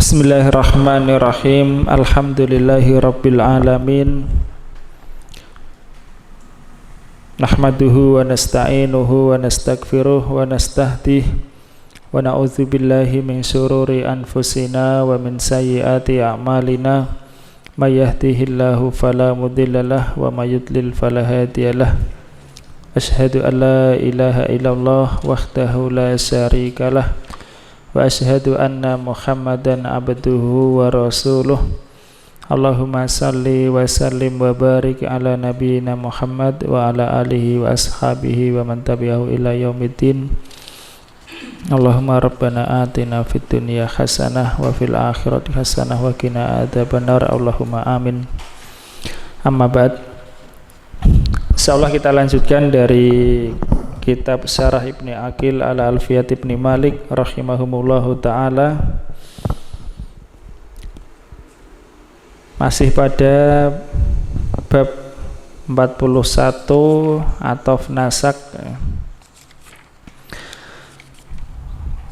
Bismillahirrahmanirrahim. Alhamdulillahirabbil alamin. Nahmaduhu wa nasta'inuhu wa nastaghfiruh wa nastahdih wa na'udzu billahi min syururi anfusina wa min sayyiati a'malina. May yahdihillahu fala mudhillalah wa may yudlil fala hadiyalah. Asyhadu an la ilaha illallah wahdahu la syarikalah wa asyhadu anna Muhammadan abduhu wa rasuluh. Allahumma salli wa sallim wa barik ala nabiyyina Muhammad wa ala alihi wa ashabihi wa man tabi'ahu ila yaumiddin. Allahumma rabbana atina fid dunya hasanah wa fil akhirati hasanah wa qina adzabannar. Allahumma amin. Amma ba'd. Insyaallah kita lanjutkan dari kitab Syarah Ibni Aqil ala Alfiyat Ibni Malik rahimahumullahu ta'ala. Masih pada bab 41 Ataf Nasak,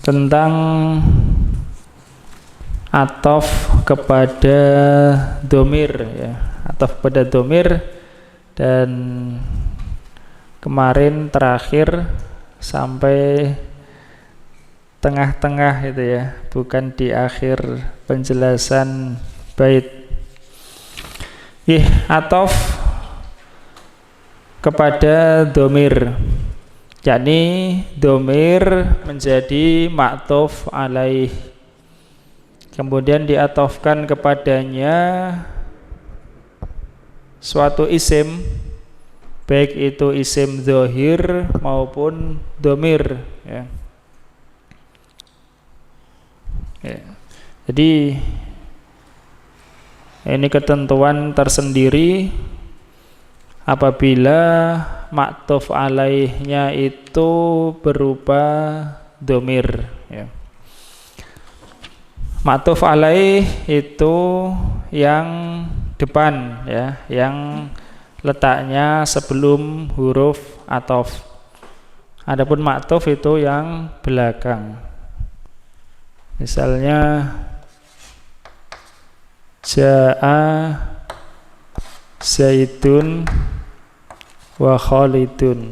tentang ataf kepada domir, ya, ataf kepada domir. Dan kemarin terakhir sampai tengah-tengah itu ya, bukan di akhir penjelasan bait. Ataf kepada domir, yakni domir menjadi ma'tuf alaih, kemudian diatofkan kepadanya suatu isim, baik itu isim zahir maupun domir, ya. Jadi ini ketentuan tersendiri apabila ma'tuf alaihnya itu berupa domir, ya. Ma'tuf alaih itu yang depan, ya, yang letaknya sebelum huruf ataf. Adapun ma'tuf itu yang belakang. Misalnya Ja'a Zaidun wa Khalidun.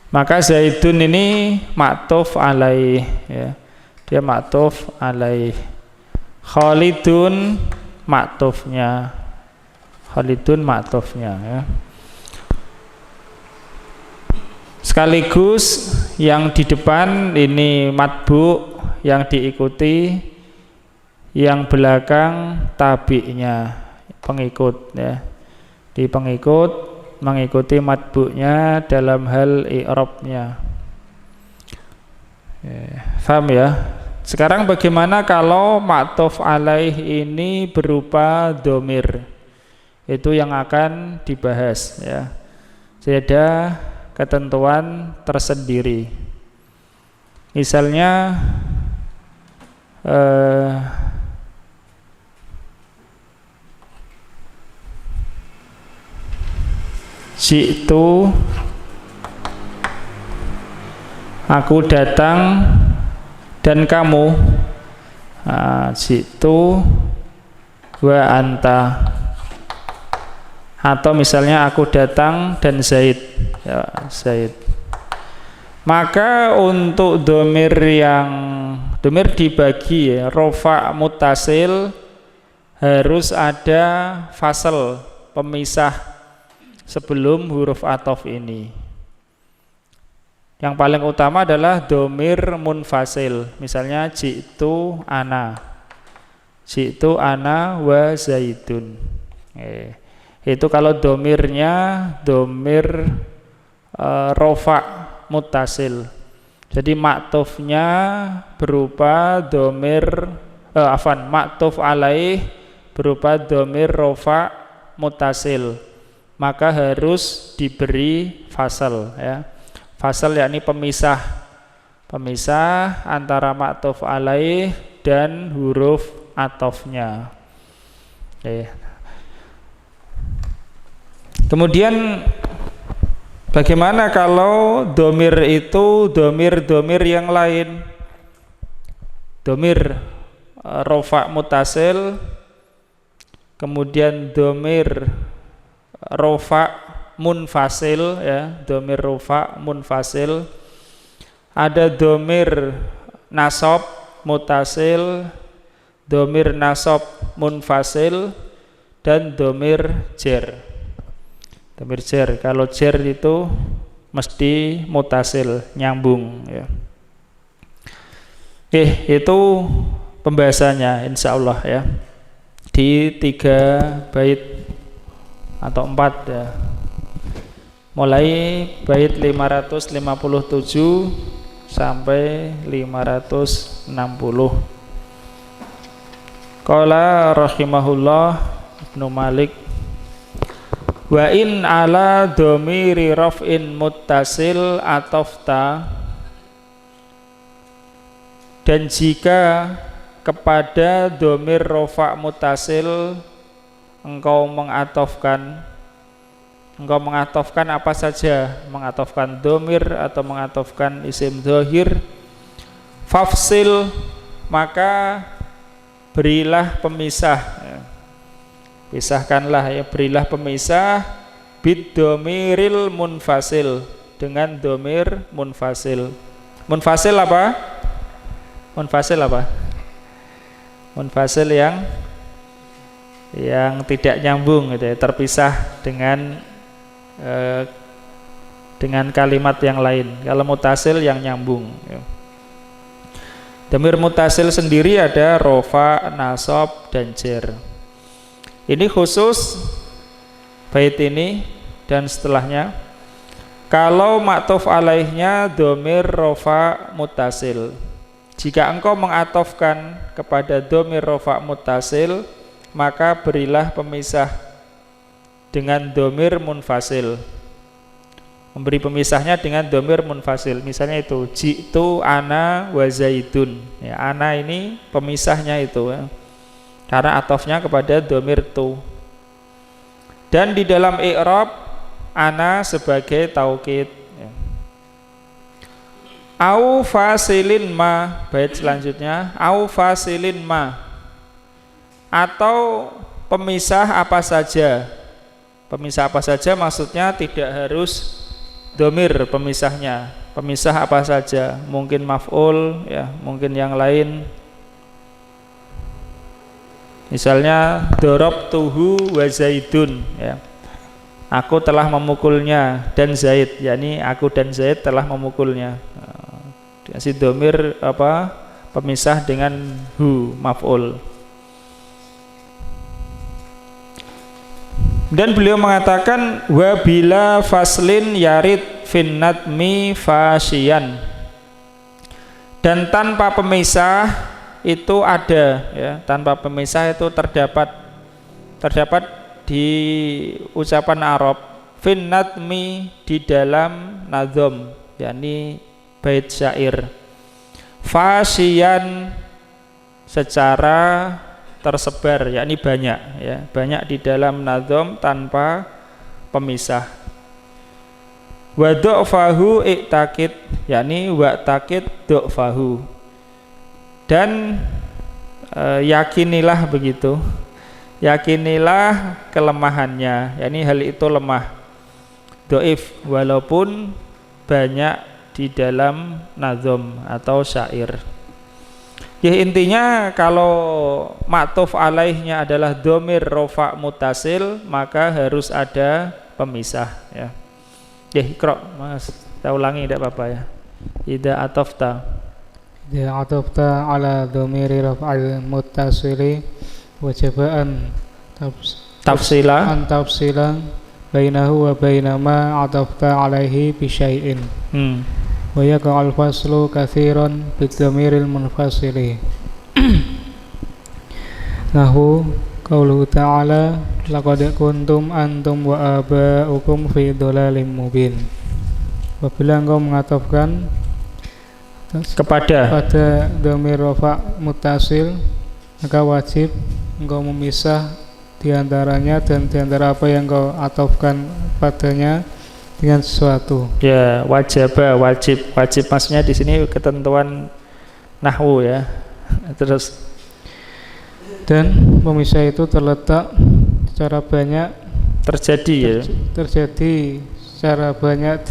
Maka Zaidun ini ma'tuf alaih, ya. Dia ma'tuf alaih. Khalidun ma'tufnya. Khalidun ma'tufnya, ya. Sekaligus yang di depan ini matbu, yang diikuti, yang belakang tabi'nya, pengikut, ya. Di pengikut mengikuti matbu'nya dalam hal i'rabnya. Paham ya? Sekarang bagaimana kalau ma'tuf alaih ini berupa domir? Itu yang akan dibahas, ya. Jadi ada ketentuan tersendiri. Misalnya Jitu, aku datang dan kamu. Jitu wa anta. Atau misalnya aku datang dan Zaid, ya, Zaid. Maka untuk domir dibagi, ya, rofa mutasil, harus ada fasal, pemisah sebelum huruf ataf ini. Yang paling utama adalah domir munfasil. Misalnya jitu ana wa Zaidun. Itu kalau domirnya domir rofa mutasil. Jadi ma'tufnya berupa domir ma'tuf alaih berupa domir rofa mutasil. Maka harus diberi fasal, ya. Fasal yakni pemisah antara ma'tuf alaih dan huruf atofnya. Kemudian bagaimana kalau domir itu domir yang lain? domir rofa mutasil, kemudian domir rofa munfasil, ya, domir rofa munfasil, ada domir nasab mutasil, domir nasab munfasil, dan domir jer. Domir jer, kalau jer itu mesti mutasil, nyambung, ya. Itu pembahasannya insyaallah, ya, di 3 bait atau 4, ya. Mulai bait 557 sampai 560. Qala rahimahullah Ibnu Malik, wa in ala dhamiri raf'in muttasil atafta, dan jika kepada dhamir rafa' muttasil engkau mengatofkan apa saja, mengatofkan dhamir atau mengatofkan isim dhahir, fafsil, maka berilah pemisah, ya. Pisahkanlah, ya, berilah pemisah bid dhamiril munfasil, dengan dhamir munfasil. Munfasil apa? Munfasil apa? Munfasil yang tidak nyambung, gitu ya, terpisah dengan kalimat yang lain. Kalau mutasil yang nyambung, ya. Dhamir mutasil sendiri ada rofa, nasab, dan jer. Ini khusus bait ini dan setelahnya. Kalau maktuf alaihnya dhamir rofa mutasil, jika engkau mengatofkan kepada dhamir rofa mutasil, maka berilah pemisah dengan dhamir munfasil. Memberi pemisahnya dengan dhamir munfasil. Misalnya itu jitu ana wa zaidun, ya, ana ini pemisahnya itu, ya, karena atofnya kepada dhamir tu. Dan di dalam i'rab ana sebagai taukid, ya. Au fasilin ma, bait selanjutnya au fasilin ma, atau pemisah apa saja. Pemisah apa saja maksudnya tidak harus dhamir pemisahnya, pemisah apa saja, mungkin maf'ul, ya, mungkin yang lain. Misalnya darabtuhu wa zaidun, ya, aku telah memukulnya dan Zaid, yakni aku dan Zaid telah memukulnya. Dikasih dhamir apa? Pemisah dengan hu, maf'ul. Dan beliau mengatakan wa bila faslin yarid fin nadmi fasyian, dan tanpa pemisah itu ada, ya, tanpa pemisah itu terdapat di ucapan Arab fin nadmi, di dalam nazom, yakni bait syair, fasyian secara tersebar, yakni banyak, ya, banyak di dalam nazom tanpa pemisah. Wa du'fahu i'takid, yakni wa takid du'fahu, dan yakinilah begitu, yakinilah kelemahannya, yakni hal itu lemah, doif, walaupun banyak di dalam nazom atau syair. Ya, intinya kalau maktuf alaihnya adalah dhamir rofa mutasil, maka harus ada pemisah, ya. Ya, Iqra, Mas, kita ulangi tidak apa-apa, ya. Idza atafta ala dhamiri raf'il muttasili wajaba an tafsila bainahu wa baina ma atafta alaihi bi syai'in. Wa yaqa'ul faslu katsiran bidhamiril munfasili. Nahu qauluhu ta'ala laqad kuntum antum wa aba'ukum fi dhalalim mubin. Apabila engkau mengatofkan pada dhamir rafa muttasil, maka wajib engkau memisah diantaranya dan diantara apa yang engkau atofkan padanya dengan sesuatu. Ya, wajib maksudnya di sini ketentuan nahwu, ya. Terus dan pemisah itu terletak secara banyak terjadi secara banyak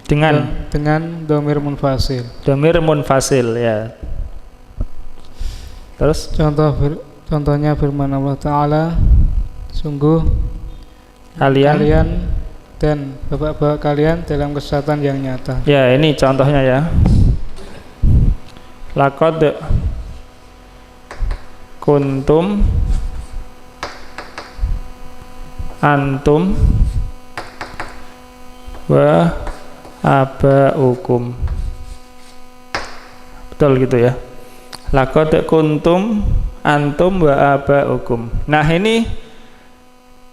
dengan dhamir munfasil. Dhamir munfasil ya. Terus contohnya firman Allah Ta'ala, sungguh kalian dan bapak-bapak kalian dalam kesesatan yang nyata. Ya, ini contohnya ya. Laqad kuntum antum wa abaukum. Betul gitu ya. Laqad kuntum antum wa abaukum. Nah, ini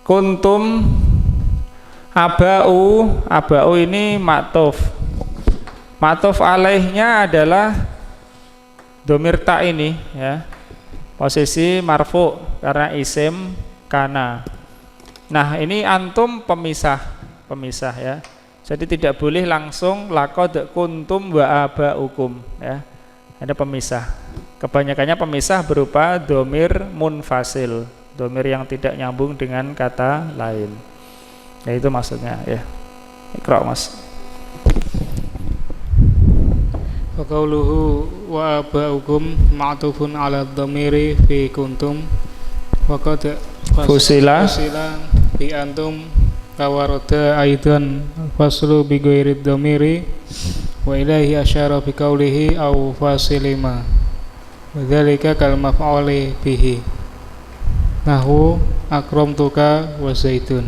kuntum abau ini maktuf. Maktuf alaihnya adalah dhamir ta ini ya. Posisi marfu karena isim kana. Nah, ini antum pemisah ya. Jadi tidak boleh langsung laqad kuntum wa abaukum ya. Ada pemisah. Kebanyakannya pemisah berupa dhamir munfasil, dhamir yang tidak nyambung dengan kata lain. Ya, itu maksudnya ya. Iqra, Mas. Wa qauluhu wa abaukum ma'tufun 'ala dhamiri fi kuntum wa qad fusila bi antum tawarada aidan faslu bi ghairi dhamiri wa ilaihi asyara bi qaulihi aw fasilima wa dzalika kal maf'uli bihi nahu akramtuka wa zaitun.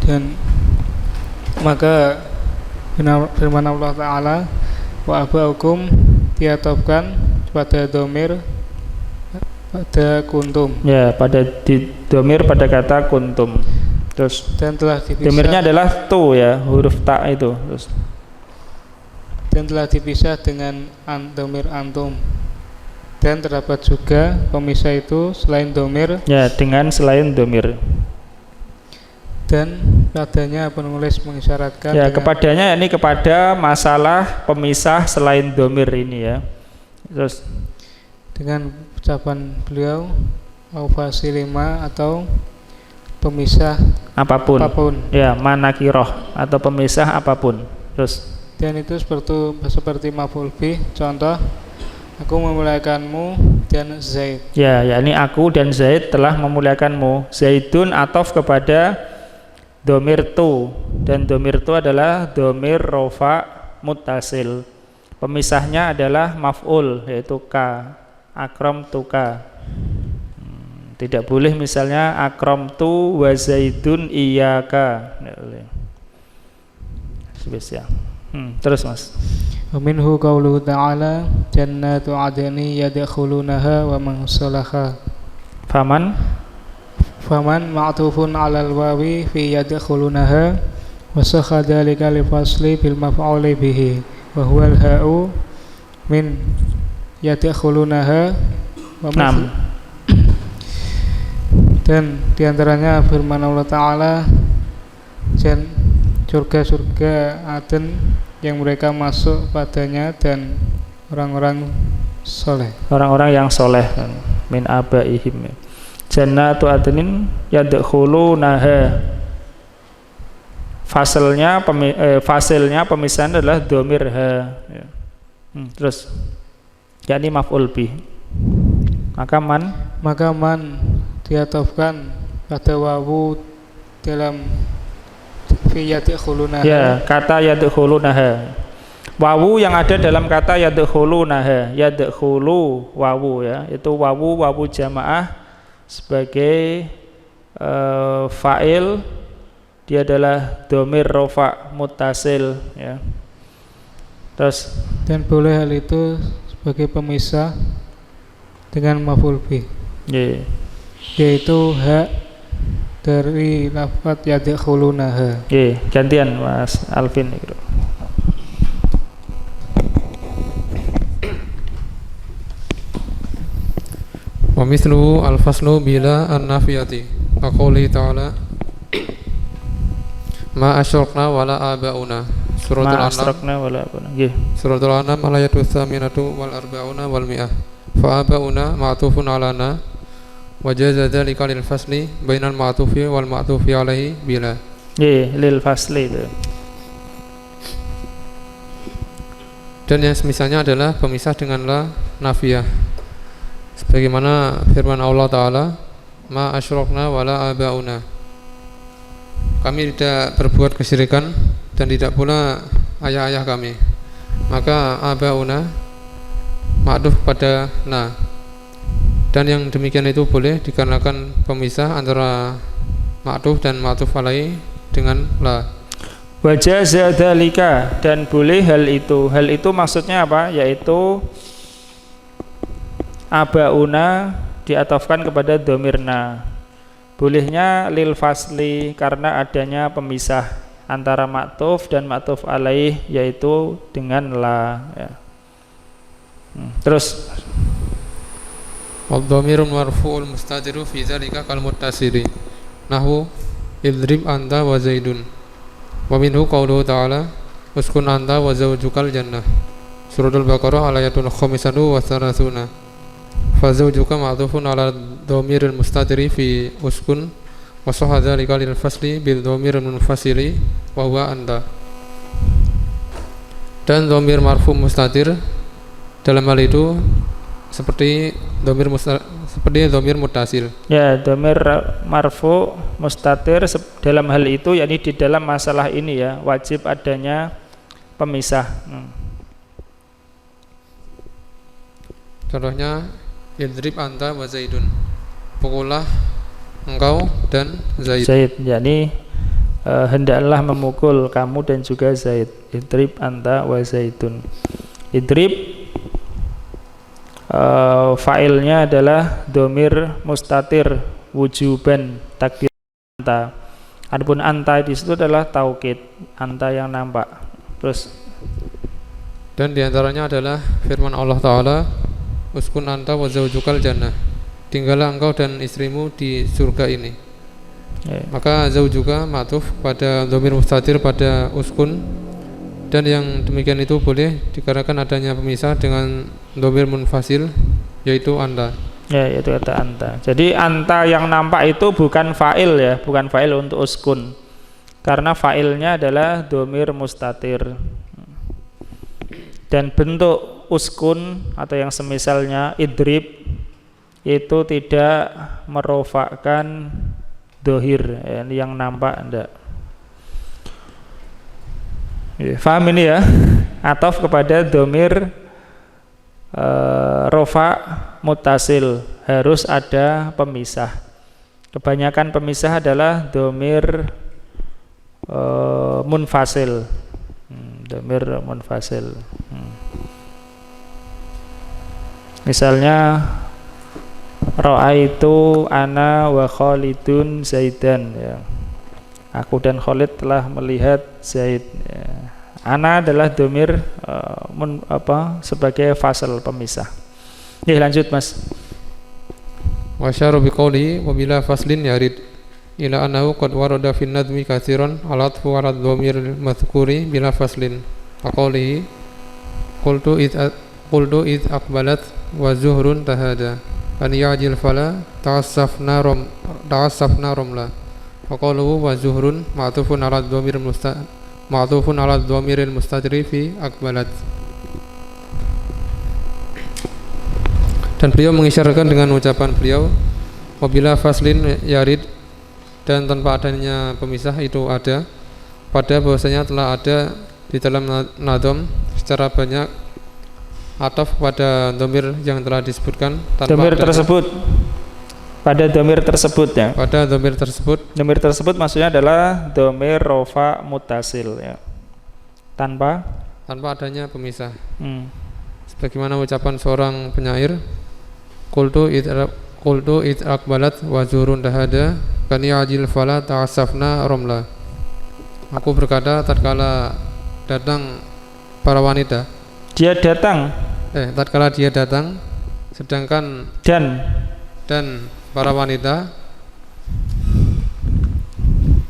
Dan maka firman Allah Ta'ala, wa abaukum diatofkan pada dhamir pada kuntum ya, pada dhamir pada kata kuntum. Terus dan telah dipisah, dhamirnya adalah tu ya, huruf ta itu. Terus dan telah dipisah dengan dhamir antum, dan terdapat juga pemisah itu selain dhamir ya, dengan selain dhamir. Dan padanya penulis mengisyaratkan ya, kepadanya ini kepada masalah pemisah selain dhamir ini ya. Terus dengan ucapan beliau au fasilima atau pemisah apapun ya, manakiroh atau pemisah apapun. Terus dan itu seperti maf'ul bih. Contoh, aku memuliakanmu dan Zaid. Ya, yakni aku dan Zaid telah memuliakanmu. Zaidun atof kepada dhamir tu, dan dhamir tu adalah dhamir rofa muttasil. Pemisahnya adalah maf'ul, yaitu ka, akram tuka. Tidak boleh misalnya akram tu wa zaidun iyaka. Tidak boleh. Spesial. Terus, Mas. Wa minhu qauluhu ta'ala jannatu adni yadkhulunaha wa man salaha. Faman ma'tufun 'alal wawi fi yadkhulunaha wa sakha dzalika li fasli bil maf'uli bihi wa huwa al-ha'u min yadkhulunaha wa dan diantaranya firman Allah Ta'ala, surga-surga Aden yang mereka masuk padanya dan orang-orang soleh, orang-orang yang soleh min abaihim. Jannatu adnin yadkhulunaha. Fasilnya pemisahan adalah dhamir ha ya. Terus yakni maf'ul bih. Maka man diatofkan pada wawu dalam fi yadkhulunaha ya, kata yadkhulunaha. Wawu yang ada dalam kata yadkhulunaha, yadkhulu wawu ya, itu wawu jamaah sebagai fa'il, dia adalah dhamir rofa muttasil ya. Terus dan boleh hal itu sebagai pemisah dengan maf'ul bih yaitu ha dari lafaz yadkhulunaha. Gantian Mas Alvin. Wa mithluhu al-faslu bila an-nafiyati wa qouli ta'ala ma asyraqna wala abauna Suratul ma An'am. asrakna wala abana. Nggih. Suratul An'am al-ayatu tsaminatu wal arba'una wal mi'ah. Fa abauna ma'tufun alana wa jaza dzalika lil fasli bainal ma'tufi wal ma'tufi alaihi bila. Nggih, lil fasli itu. Dan yang semisalnya adalah pemisah dengan la nafiyah. Sebagaimana firman Allah Ta'ala, ma asyrokna wala abauna. Kami tidak berbuat kesyirikan dan tidak pula ayah-ayah kami. Maka abauna ma'duf pada na. Dan yang demikian itu boleh dikarenakan pemisah antara ma'duf dan ma'duf alaihi dengan la. Wajah dzalika, dan boleh hal itu. Hal itu maksudnya apa? Yaitu abauna diatofkan kepada domirna. Bolehnya lil fasli karena adanya pemisah antara maktuf dan maktuf alaih, yaitu dengan la ya. Terus Wadh-dhamirun marfu'ul mustatiru fi dzalika kal muttasili nahwu idrib anta wa zaidun. Wa minhu qauluhu ta'ala uskun anta wa zawjukal jannah. Suratul Baqarah ayatul khamisatu wa thalathuna. Fa zawjuka ma'tufun ala dhamiril mustatiri fi uskun wa sahha dzalika lil fasli bil dhamiril munfasili wa huwa anta. Dan dhamir marfu mustatir dalam hal itu seperti dhamir muttasil. ya, dhamir marfu mustatir dalam hal itu, yakni di dalam masalah ini ya, wajib adanya pemisah. Contohnya idrib anta wa zaidun. Pukullah engkau dan Zaid. Zaid, yakni hendaklah memukul kamu dan juga Zaid. Idrib anta wa zaidun. Idrib fa'ilnya adalah dhamir mustatir wujuban takdir anta. Adapun anta di situ adalah taukid, anta yang nampak. Terus Dan diantaranya adalah firman Allah Ta'ala uskun anta wa zawjukal jannah. Tinggallah engkau dan istrimu di surga ini. Maka zawjuka ma'tuf pada dhamir mustatir pada uskun, dan yang demikian itu boleh dikarenakan adanya pemisah dengan dhamir munfasil, yaitu anta. ya, yaitu kata anta. Jadi anta yang nampak itu bukan fa'il ya, bukan fa'il untuk uskun, karena fa'ilnya adalah dhamir mustatir. Dan bentuk uskun atau yang semisalnya idrib itu tidak merofakkan dohir ya, yang nampak enggak. Faham ini ya? Ataf kepada dhamir rofa muttasil harus ada pemisah. Kebanyakan pemisah adalah dhamir munfasil. Dhamir munfasil. Misalnya ra'aitu ana wa Khalidun Zaidan ya. Aku dan Khalid telah melihat Zaid ya. Ana adalah dhamir sebagai fasal pemisah. Ya, lanjut Mas. Wa syara bi qawli wa bila faslin yarid ila annahu qad warada fi nadmi katsiran alatfu ala dhamir madhkuri bila faslin. Aqalihi qultu id aqbalat wa zuhrun tahada an ya'jil fala ta'assafna ramla. Waqaluhu wa zuhrun ma'tufun ala dhamiril mustatiri fi akbalat. Dan beliau mengisyaratkan dengan ucapan beliau wabila faslin yarid, dan tanpa adanya pemisah itu ada pada bahwasanya telah ada di dalam nadom secara banyak ataf pada dhamir yang telah disebutkan tanpa Dhamir tersebut pada dhamir tersebut ya. Pada dhamir tersebut. Dhamir tersebut maksudnya adalah dhamir rofa mutasil ya. Tanpa adanya pemisah. Sebagaimana ucapan seorang penyair, qultu id aqbalat wa zurun dahada kan ya'jil fala ta'assafna ramla. Aku berkata tatkala datang para wanita. Dia datang. Tatkala dia datang, sedangkan dan para wanita.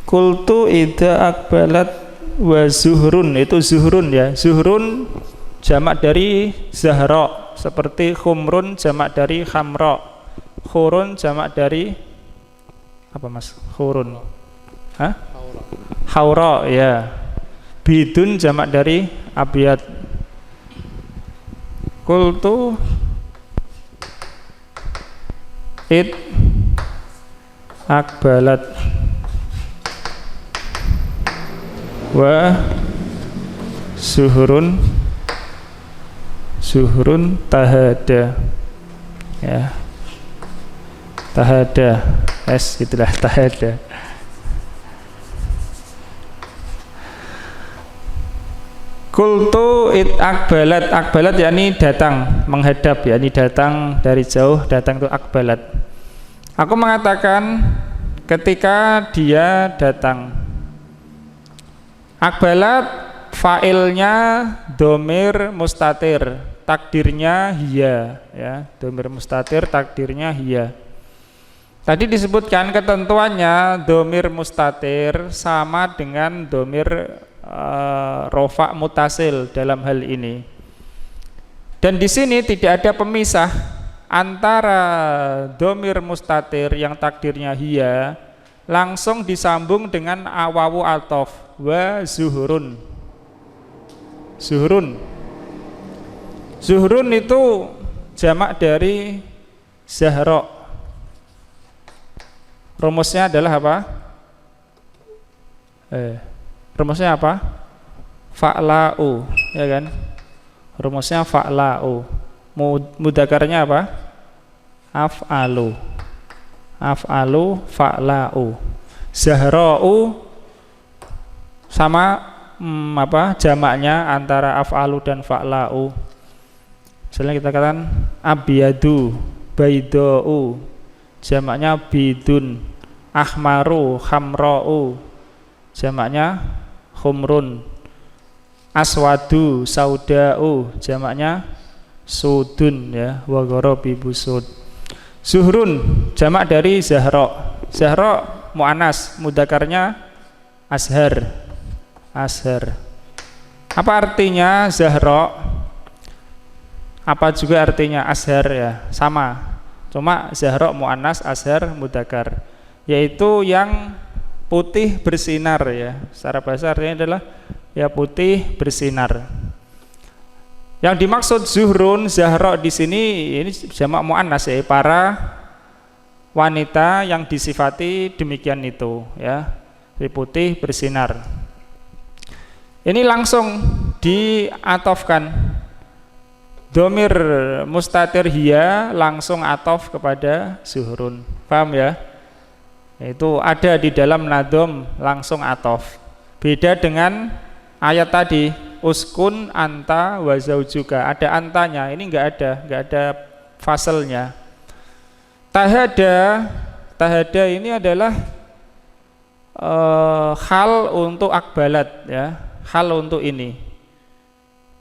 Qultu idza aqbalat wa zuhrun, itu zuhrun ya. Zuhrun jamak dari zahra, seperti khumrun jamak dari khamra, khurun jamak dari apa Mas? Khurun. Hah? Haura ya. Bidun jamak dari abyad. Qultu it akbalat wa zuhrun tahada ya. Tahada itulah tahada. Kultu it akbalat yakni datang, menghadap, yakni datang dari jauh, datang itu akbalat. Aku mengatakan ketika dia datang. Akbalat fa'ilnya domir mustatir, takdirnya hiya ya, domir mustatir takdirnya hiya. Tadi disebutkan ketentuannya domir mustatir sama dengan domir rofa mutasil dalam hal ini. Dan di sini tidak ada pemisah antara domir mustatir yang takdirnya hiya langsung disambung dengan awawu atof wa zuhurun. Zuhrun itu jamak dari zahra. Rumusnya adalah apa? Rumusnya apa? Fa'la'u, ya kan? Rumusnya fa'la'u. Mudzakarnya apa? Af'alu. Af'alu fa'la'u. Zahra'u sama apa? Jamaknya antara af'alu dan fa'la'u. Misalnya kita katakan abyadu, baida'u. Jamaknya bidun. Ahmaru, khamra'u. Jamaknya khumrun. Aswadu, sauda'u. Jamaknya sudun ya, wa gharabi busud. Zuhrun jamak dari zahra. Zahra muannas, mudzakarnya azhar. Azhar. Apa artinya zahra? Apa juga artinya azhar ya? Sama. Cuma zahra muannas, azhar mudzakar. Yaitu yang putih bersinar ya. Secara bahasa artinya adalah ya putih bersinar. Yang dimaksud zuhrun, zahra di sini ini jamak muannas ya, para wanita yang disifati demikian itu ya, putih bersinar. Ini langsung diatofkan. Domir mustatir hiya langsung atof kepada zuhrun. Paham ya? Itu ada di dalam nadom langsung atof. Beda dengan ayat tadi, uskun anta wa zaujuka, ada antanya, ini enggak ada fasalnya. Tahada ini adalah hal untuk akbalat ya, hal untuk ini.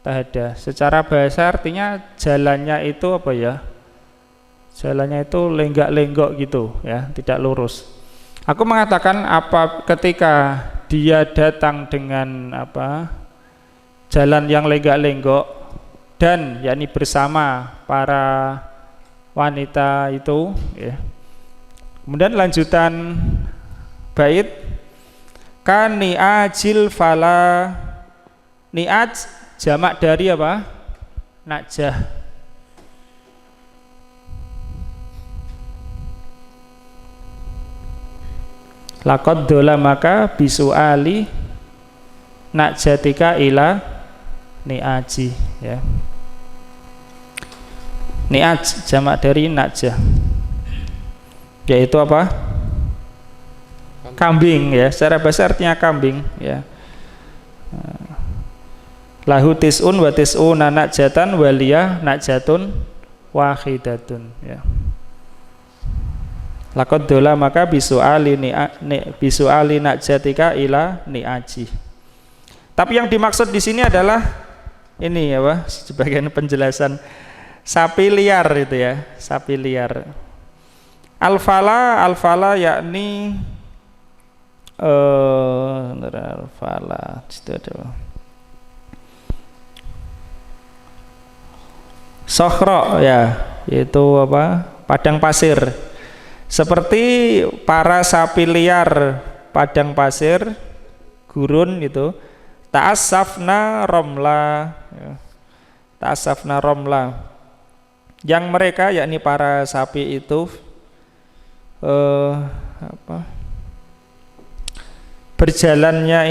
Tahada secara bahasa artinya jalannya itu apa ya? Jalannya itu lenggak-lenggok gitu ya, tidak lurus. Aku mengatakan apa ketika dia datang dengan apa jalan yang lenggak-lenggok dan yakni bersama para wanita itu ya. Kemudian lanjutan bait kan ni'ajil fala, ni'aj jamak dari apa? Najah. Laqad dolamaka bisuali najjatika ila ni'aji ya. Ni'aj jamak dari najah, yaitu apa? Kambing ya, secara bahasa artinya kambing ya. Lahu tis'un wa tis'una najjatan waliyah najjatun wahidatun ya. Laqad dolamaka bisuali najjatika ila ni'aji. Tapi yang dimaksud di sini adalah ini ya, Pak, sebagian penjelasan sapi liar itu ya, sapi liar. Al-fala yakni fala itu ada sokhro ya, yaitu apa? Padang pasir. Seperti para sapi liar padang pasir, gurun itu. Ta'assafna romla ya. Ta'assafna romla. Yang mereka yakni para sapi itu berjalannya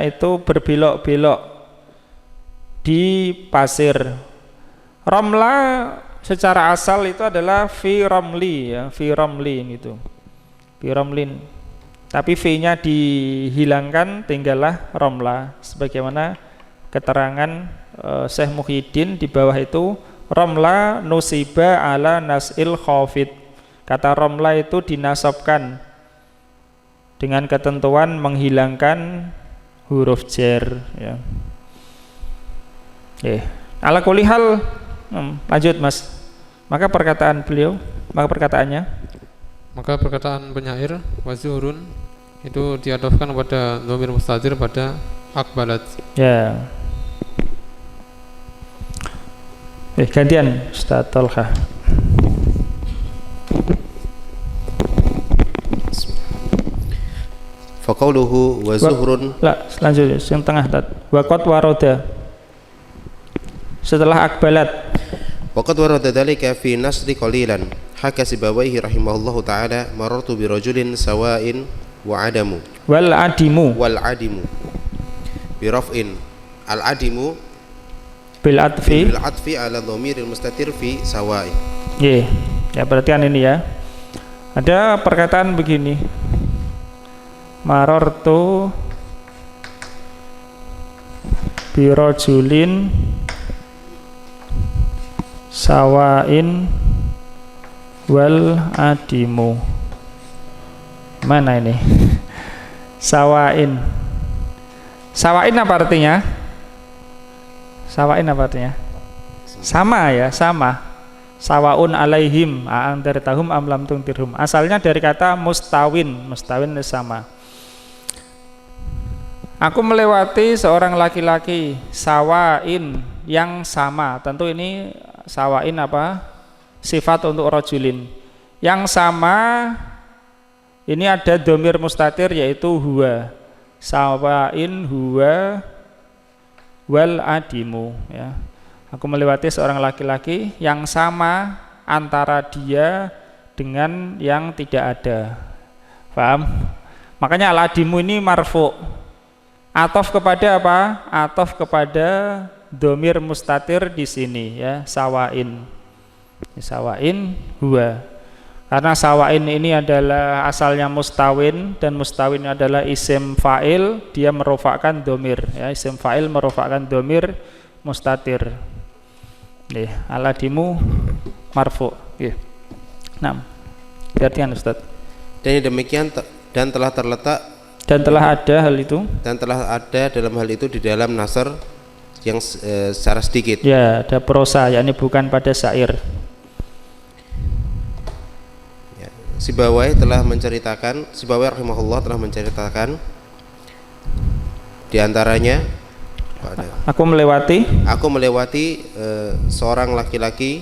itu berbelok-belok di pasir. Romla secara asal itu adalah fi romli ya, fi romlin itu. Fi romlin. Tapi v-nya dihilangkan, tinggallah romla sebagaimana keterangan Syekh Muhyiddin di bawah itu, romla nusiba ala nasil khafid. Kata romla itu dinasabkan dengan ketentuan menghilangkan huruf jar ya. Ala kulli hal, lanjut Mas. Maka perkataan penyair wazuhurun itu diadofkan pada dhamir mustatir pada akbalat. Ya. Gantian Ustaz Tolha. Faqauluhu wa zuhrun. Lanjut yang tengah waqad waroda. Setelah akbalat. Waqad warada dzalika fi nasri qalilan. Haka Sibawaihi rahimahullahu taala marartu bi rajulin sawa'in wa adamu. Wal adimu bi raf'in. Al adimu bil atfi ala dhamiril mustatir fi sawa'in. Ya perhatikan ini ya. Ada perkataan begini. Marartu bi rajulin sawain wal adimu. Mana ini? Sawain apa artinya? Sama ya, sama. Sawaun alaihim a'andartahum am lam tuntirhum. Asalnya dari kata mustawin sama. Aku melewati seorang laki-laki sawain yang sama. Tentu ini sawain apa? Sifat untuk rajulin. Yang sama ini ada dhamir mustatir yaitu huwa. Sawain huwa wal adimu ya. Aku melewati seorang laki-laki yang sama antara dia dengan yang tidak ada. Paham? Makanya al-adimu ini marfu. Atof kepada apa? Atof kepada dhamir mustatir di sini ya, sawain. Sawain huwa. Karena sawain ini adalah asalnya mustawin dan mustawin adalah isim fa'il, dia merofakkan dhamir ya, isim fa'il merofakkan dhamir mustatir. Al-adimu marfu. Nah, artinya Ustaz. Dan demikian dan telah ada hal itu. Dan telah ada dalam hal itu di dalam nasr yang secara sedikit. Ya, ada prosa, yakni bukan pada syair. Ya, Sibawai rahimahullah telah menceritakan di antaranya Aku melewati seorang laki-laki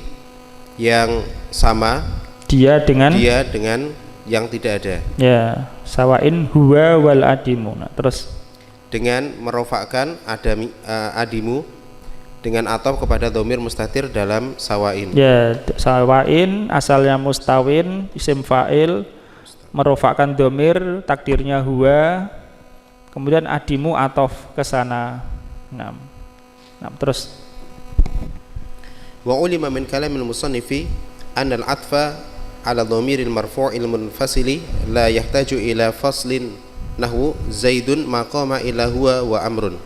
yang sama dia dengan yang tidak ada. Ya, sawain huwa wal adimu. Nah, terus dengan merofakkan adimu dengan ataf kepada dhamir mustatir dalam sawain. Ya, sawain asalnya mustawin, isim fa'il, merofakkan dhamir, takdirnya huwa, kemudian adimu ataf ke sana. Nah, terus wa ulima min kalamil musannifi anna al-atfa ala dhamiril marfu'il munfasili la yahtaju ila faslin nahwu zaidun maqama ila huwa wa amrun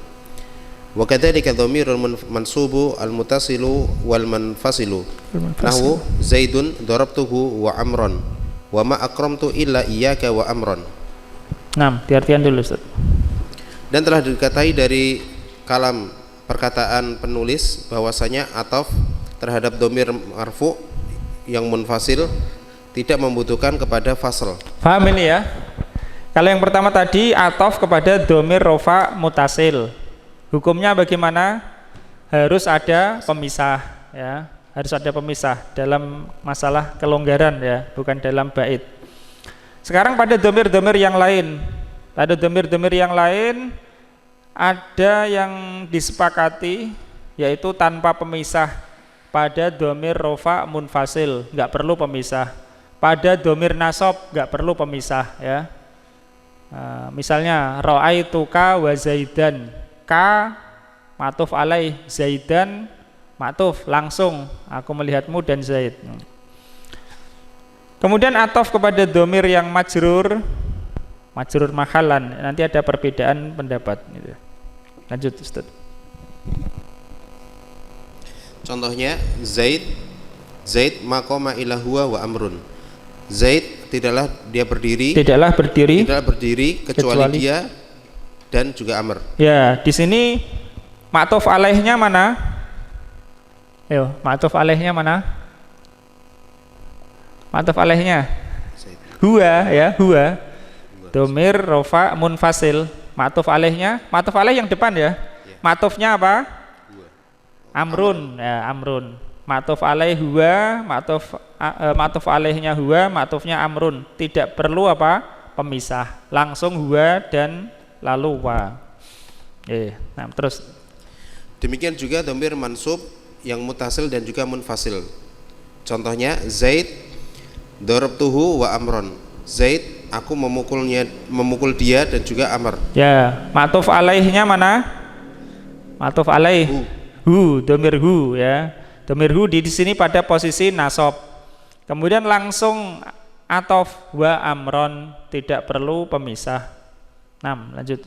wa kadzalika dhamirul mansubu al-muttasilu wal munfasilu nahwu zaidun darabtuhu wa amran wa ma akramtu illa iyyaka wa amran. Nah, diartikan dulu Ustaz. Dan telah dikatai dari kalam perkataan penulis bahwasanya ataf terhadap dhamir marfu yang munfasil tidak membutuhkan kepada fasl. Paham ini ya? Kalau yang pertama tadi atof kepada domir rofa mutasil, hukumnya bagaimana? Harus ada pemisah ya, harus ada pemisah dalam masalah kelonggaran ya, bukan dalam bait. Sekarang pada domir-domir yang lain, ada yang disepakati yaitu tanpa pemisah. Pada domir rofa munfasil nggak perlu pemisah. Pada domir nasob nggak perlu pemisah ya. Misalnya ra'aituka wa zaidan, ka matuf alaih, zaidan matuf langsung aku melihatmu dan zaid. Kemudian atof kepada domir yang majrur mahalan, nanti ada perbedaan pendapat gitu. Lanjut Ustaz. Contohnya Zaid maqama ila huwa wa amrun. Zaid tidaklah berdiri kecuali dia dan juga amr. Ya, di sini ma'tuf alaihnya mana? Ayo, ma'tuf alaihnya mana? Ma'tuf alaihnya huwa ya, huwa. Domir rofa munfasil. Ma'tuf alaihnya, ma'tuf alaih yang depan ya. Ma'tufnya apa? Amrun ya, amrun. Ma'tuf alaih huwa, ma'tuf alaihnya huwa, ma'tufnya amrun. Tidak perlu apa? Pemisah. Langsung huwa dan lalu wa. Nah, terus demikian juga dhamir mansub yang mutasil dan juga munfasil. Contohnya Zaid darabtuhu wa amron. Zaid aku memukul dia dan juga amr. Ya, ma'tuf alaihnya mana? Ma'tuf alaih hu, dhamir hu ya. Dhamir hu di sini pada posisi nasab. Kemudian langsung atof wa amron, tidak perlu pemisah. 6, lanjut.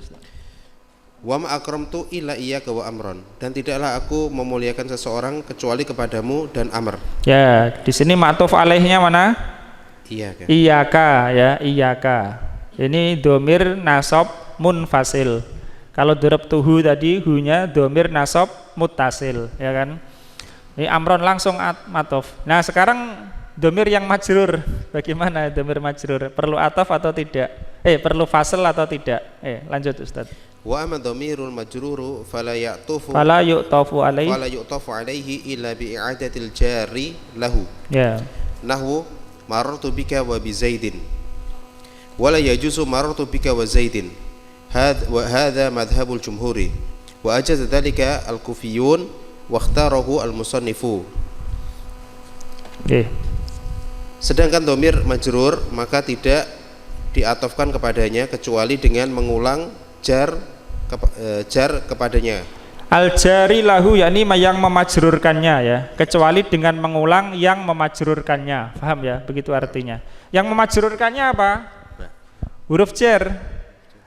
Wa ma akramtu illa iyyaka wa amron, dan tidaklah aku memuliakan seseorang kecuali kepadamu dan amr. Ya, di sini ma'tuf alaihnya mana? Iyyaka. Iyyaka ya, iyyaka. Ini dhamir nasab munfasil. Kalau darabtuhu tadi hunya dhamir nasab muttasil, ya kan? Ini amron langsung ma'tuf. Nah, sekarang dhamir yang majrur, bagaimana dhamir majrur? Perlu ataf atau tidak? Perlu fasl atau tidak? Lanjut Ustaz. Wa amma dhamirul majruru fala yu'tafu alaihi illa bi i'adatil jari lahu. Ya. Nahwu marartu bika wa bi zaidin. Wala yajuzu marartu bika wa zaidin. Hadha madhhabul jumhuri. Wa ajaza dhalika al-kufiyun wa ikhtarahu al-musannifu. Sedangkan dhamir majrur maka tidak diatofkan kepadanya kecuali dengan mengulang jar kepadanya. Al-jari lahu yakni yang memajrurkannya ya, kecuali dengan mengulang yang memajrurkannya. Paham ya? Begitu artinya. Yang memajrurkannya apa? Huruf jar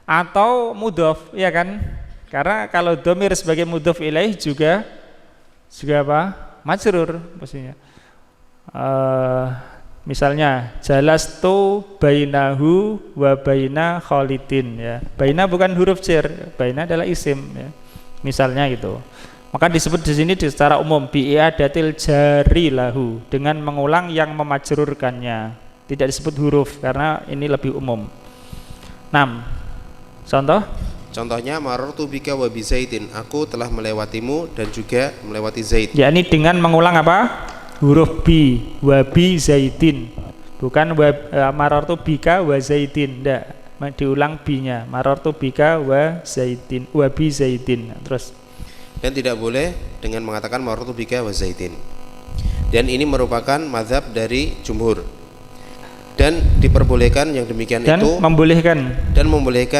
atau mudhof, ya kan? Karena kalau dhamir sebagai mudhof ilaih juga apa? Majrur pastinya. Misalnya jalastu bainahu wa baina Khalidin ya. Baina bukan huruf jar, baina adalah isim ya. Misalnya gitu. Maka disebut di sini secara umum bi i'adatil jari lahu, dengan mengulang yang memajrurkannya. Tidak disebut huruf karena ini lebih umum. 6. Contohnya marartu bika wa bi zaidin, aku telah melewatimu dan juga melewati Zaid. Yakni dengan mengulang apa? Huruf bi, wa bi zaidin, bukan marartu bika wa zaidin, enggak, diulang bi-nya, marartu bika wa zaidin, wa bi zaidin. Terus, dan tidak boleh dengan mengatakan marartu bika wa zaidin. Dan ini merupakan mazhab dari jumhur. Dan diperbolehkan yang demikian dan itu membolehkan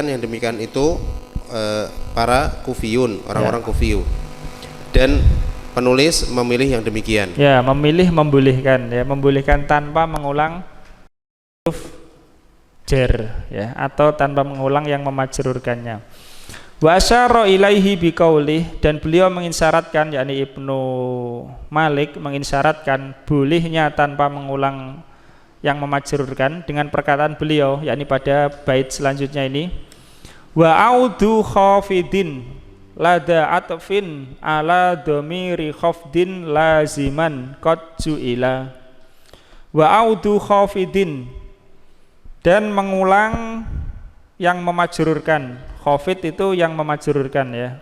yang demikian itu para kufiyun, orang-orang kufiyu. Dan penulis memilih yang demikian. Ya, membolehkan ya, membolehkan tanpa mengulang huruf jar ya, atau tanpa mengulang yang memajrurkannya. Wa asyara ilaihi biqaulih, dan beliau mengisyaratkan, yakni Ibnu Malik mengisyaratkan bolehnya tanpa mengulang yang memajrurkan dengan perkataan beliau, yakni pada bait selanjutnya ini, wa audu khafidin lada atfin ala dhamiri khafdin laziman qad ju'ila. Wa audu khafidin, dan mengulang yang memajrurkan. Khafid itu yang memajrurkan ya.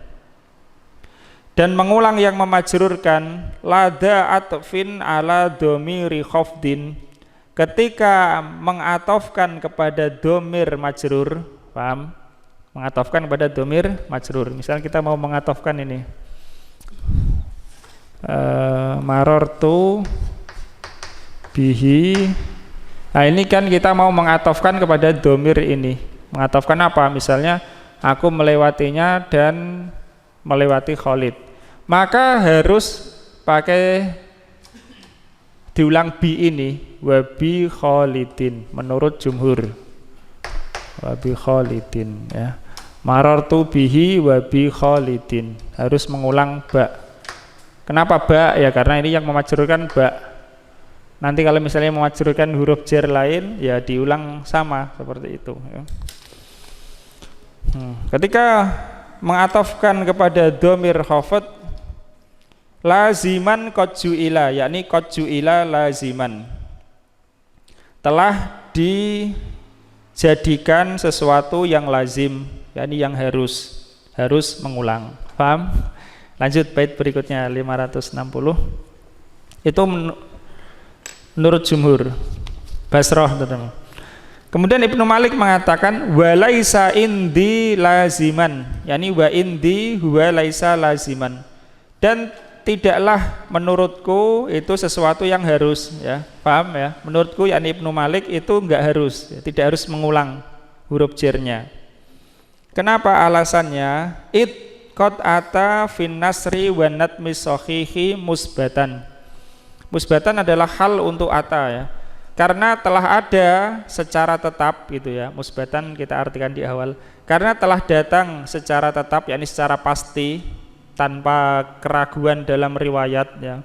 Dan mengulang yang memajrurkan lada atfin ala dhamiri khafdin, ketika mengatofkan kepada domir majrur, paham? Mengatofkan kepada domir majrur. Misalnya kita mau mengatofkan ini marortu bihi. Nah ini kan kita mau mengatofkan kepada domir ini. Mengatofkan apa? Misalnya aku melewatinya dan melewati Khalid, maka harus pakai diulang bi ini, wabi Khalidin menurut jumhur, wabi Khalidin ya. Marartu bihi wabi Khalidin, harus mengulang ba. Kenapa ba? Ya karena ini yang memajrurkan ba. Nanti kalau misalnya memajrurkan huruf jar lain, ya diulang sama seperti itu ya. Ketika mengatofkan kepada domir khafad laziman qad ju'ila, yakni qad ju'ila laziman, telah dijadikan sesuatu yang lazim, yakni yang harus mengulang. Paham? Lanjut bait berikutnya 560. Itu menurut jumhur Basrah teman-teman. Kemudian Ibnu Malik mengatakan walaisa indi laziman, yakni wa indi huwa laisa laziman, dan tidaklah menurutku itu sesuatu yang harus ya. Paham ya? Menurutku yakni Ibnu Malik itu enggak harus ya, tidak harus mengulang huruf jarnya. Kenapa alasannya? It qad ata fin nasri wa natmi sahihi musbatan. Musbatan adalah hal untuk ata ya. Karena telah ada secara tetap gitu ya, musbatan kita artikan di awal. Karena telah datang secara tetap, yakni secara pasti tanpa keraguan dalam riwayat ya.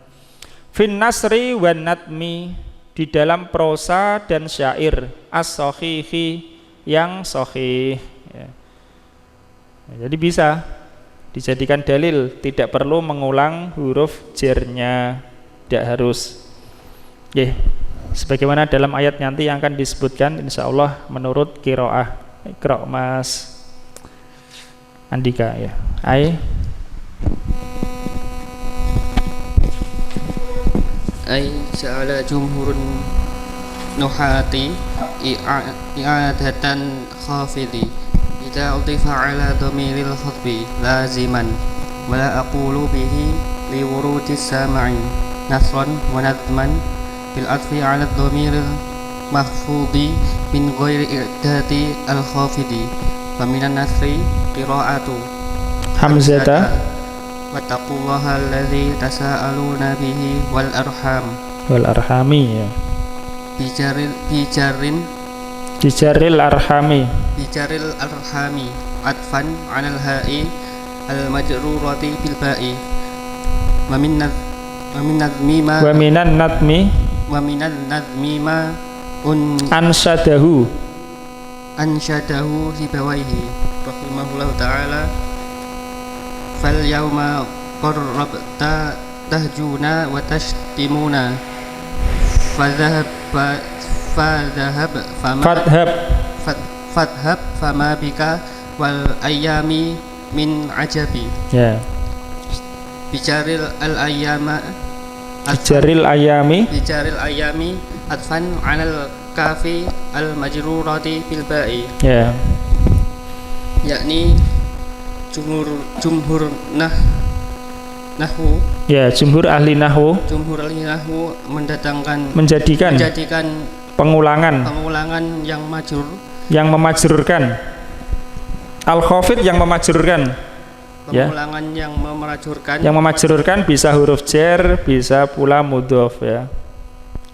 Fin nasri wan natmi, di dalam prosa dan syair, as-sahihi, yang sahih ya. Jadi bisa dijadikan dalil, tidak perlu mengulang huruf jarnya, tidak harus. Sebagaimana dalam ayat nanti yang akan disebutkan insyaallah menurut qiraah. Iqra Mas Andika ya. Ai ja'ala jumhurun nuhati i'adatan khafidi idza utifa ala dhamiril khatbi laziman wala aqulu bihi li wurudis sam'i nasran wa nadman bil atfi ala dhamiril mahfudhi min ghairi i'dadi al khafidi wa minan nasri qira'atu hamzata wattaqullaha alladzi tasaaluna bihi wal arhami ya. Bijaril arhami atfan 'alal ha'i al majrurati bil ba'i wa minan nadmi ma ansyadahu sibawaihi rahimahullahu ta'ala fal yauma qarrabta tahjuna wa tashtimuna fadhhab fama bika wal ayami min ajabi ya. Bijaril ayami atfan 'alal kafi al majrurati bil ba'i ya. Yakni jumhur nahwu ya, jumhur ahli nahwu menjadikan pengulangan yang memajrurkan al-khafid yang memajrurkan pengulangan ya. Yang memajrurkan bisa huruf jar, bisa pula mudhof ya.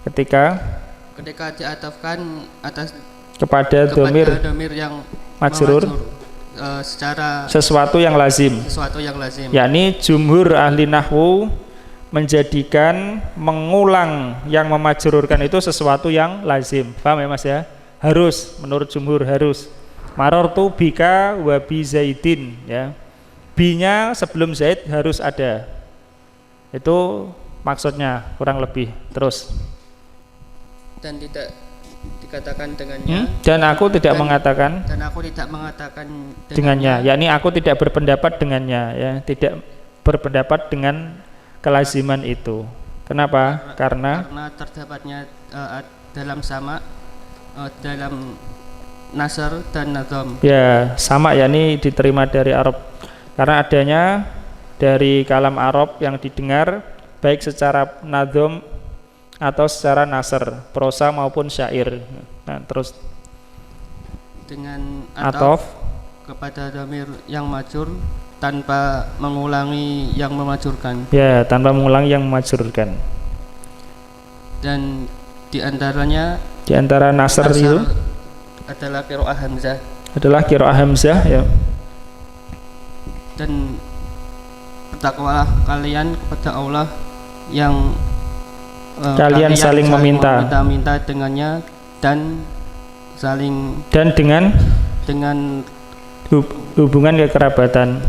Ketika diatafkan atas kepada domir yang majrur secara sesuatu yang lazim. Yakni jumhur ahli nahwu menjadikan mengulang yang memajrurkan itu sesuatu yang lazim. Paham ya Mas ya? Harus, menurut jumhur harus. Marartu bika wa bi zaidin ya. Bi-nya sebelum Zaid harus ada. Itu maksudnya kurang lebih. Terus dan tidak dikatakan dengannya, dan aku tidak mengatakan dengannya, yakni aku tidak berpendapat dengannya, ya, tidak berpendapat dengan kelaziman itu. Kenapa? Karena terdapatnya dalam sama dalam nasr dan nadham. Ya, sama, yakni diterima dari Arab. Karena adanya dari kalam Arab yang didengar baik secara nadham atau secara nasr, prosa maupun syair. Nah, terus dengan atof kepada dhamir yang majur tanpa mengulangi yang memajurkan. Ya, tanpa mengulangi yang memajurkan. Dan di antara nasr itu adalah qiraah hamzah. Adalah qiraah hamzah, ya. Dan bertakwalah kalian kepada Allah yang kalian saling meminta dengannya dan dengan hubungan kekerabatan.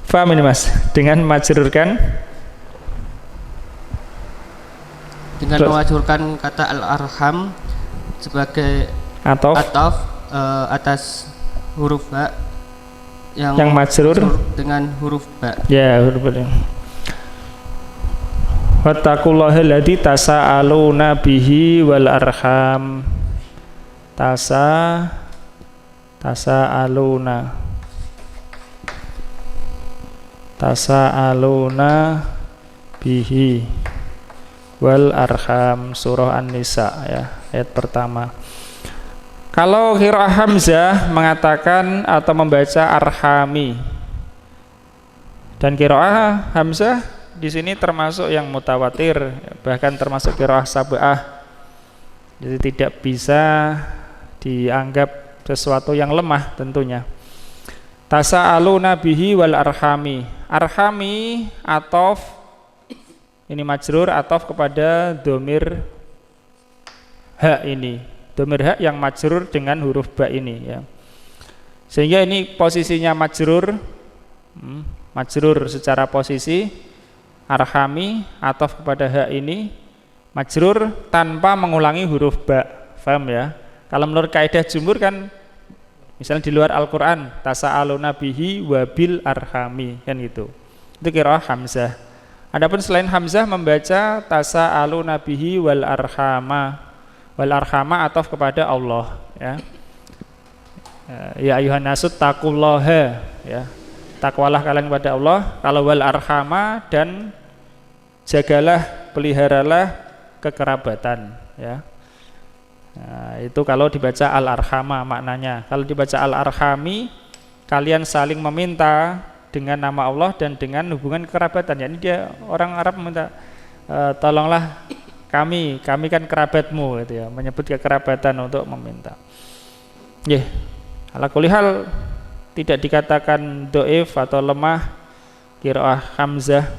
Faham ini Mas? Dengan majrurkan, dengan memajurkan kata al-arham sebagai ataf atas huruf ba yang majrur dengan huruf ba. Ya, huruf ba. Wattaqullaha alladzi tasaaluna bihi wal arham. Tasaaluna bihi wal arham, surah An-Nisa, ya, ayat pertama. Kalau qiraah hamzah mengatakan atau membaca arhami, dan qiraah hamzah di sini termasuk yang mutawatir, bahkan termasuk qiraah sab'ah. Jadi tidak bisa dianggap sesuatu yang lemah tentunya. Tasa'aluna bihi wal arhami. Arhami atof, ini majrur, atof kepada domir ha ini. Domir ha yang majrur dengan huruf ba ini, ya. Sehingga ini posisinya majrur, majrur secara posisi. Arhami atof kepada ha ini majrur tanpa mengulangi huruf ba. Paham ya? Kalau menurut kaidah jumhur kan, misalnya di luar Al-Quran, tasa'aluna bihi wabil arhami, kan gitu. Itu qiraah hamzah. Adapun selain hamzah membaca tasa'aluna bihi wal arhama. Wal arhama atof kepada Allah, ya. Ya ayuhan nasut taqullaha, ya. Takwalah kalian kepada Allah. Kalau wal arhama, dan jagalah, peliharalah kekerabatan, ya. Nah, itu kalau dibaca al arhama maknanya. Kalau dibaca al arhami, kalian saling meminta dengan nama Allah dan dengan hubungan kerabatan. Yani dia orang Arab meminta tolonglah kami kan kerabatmu, gitu ya, menyebut kekerabatan untuk meminta. Ya, ala kulli hal tidak dikatakan doif atau lemah qiraah hamzah,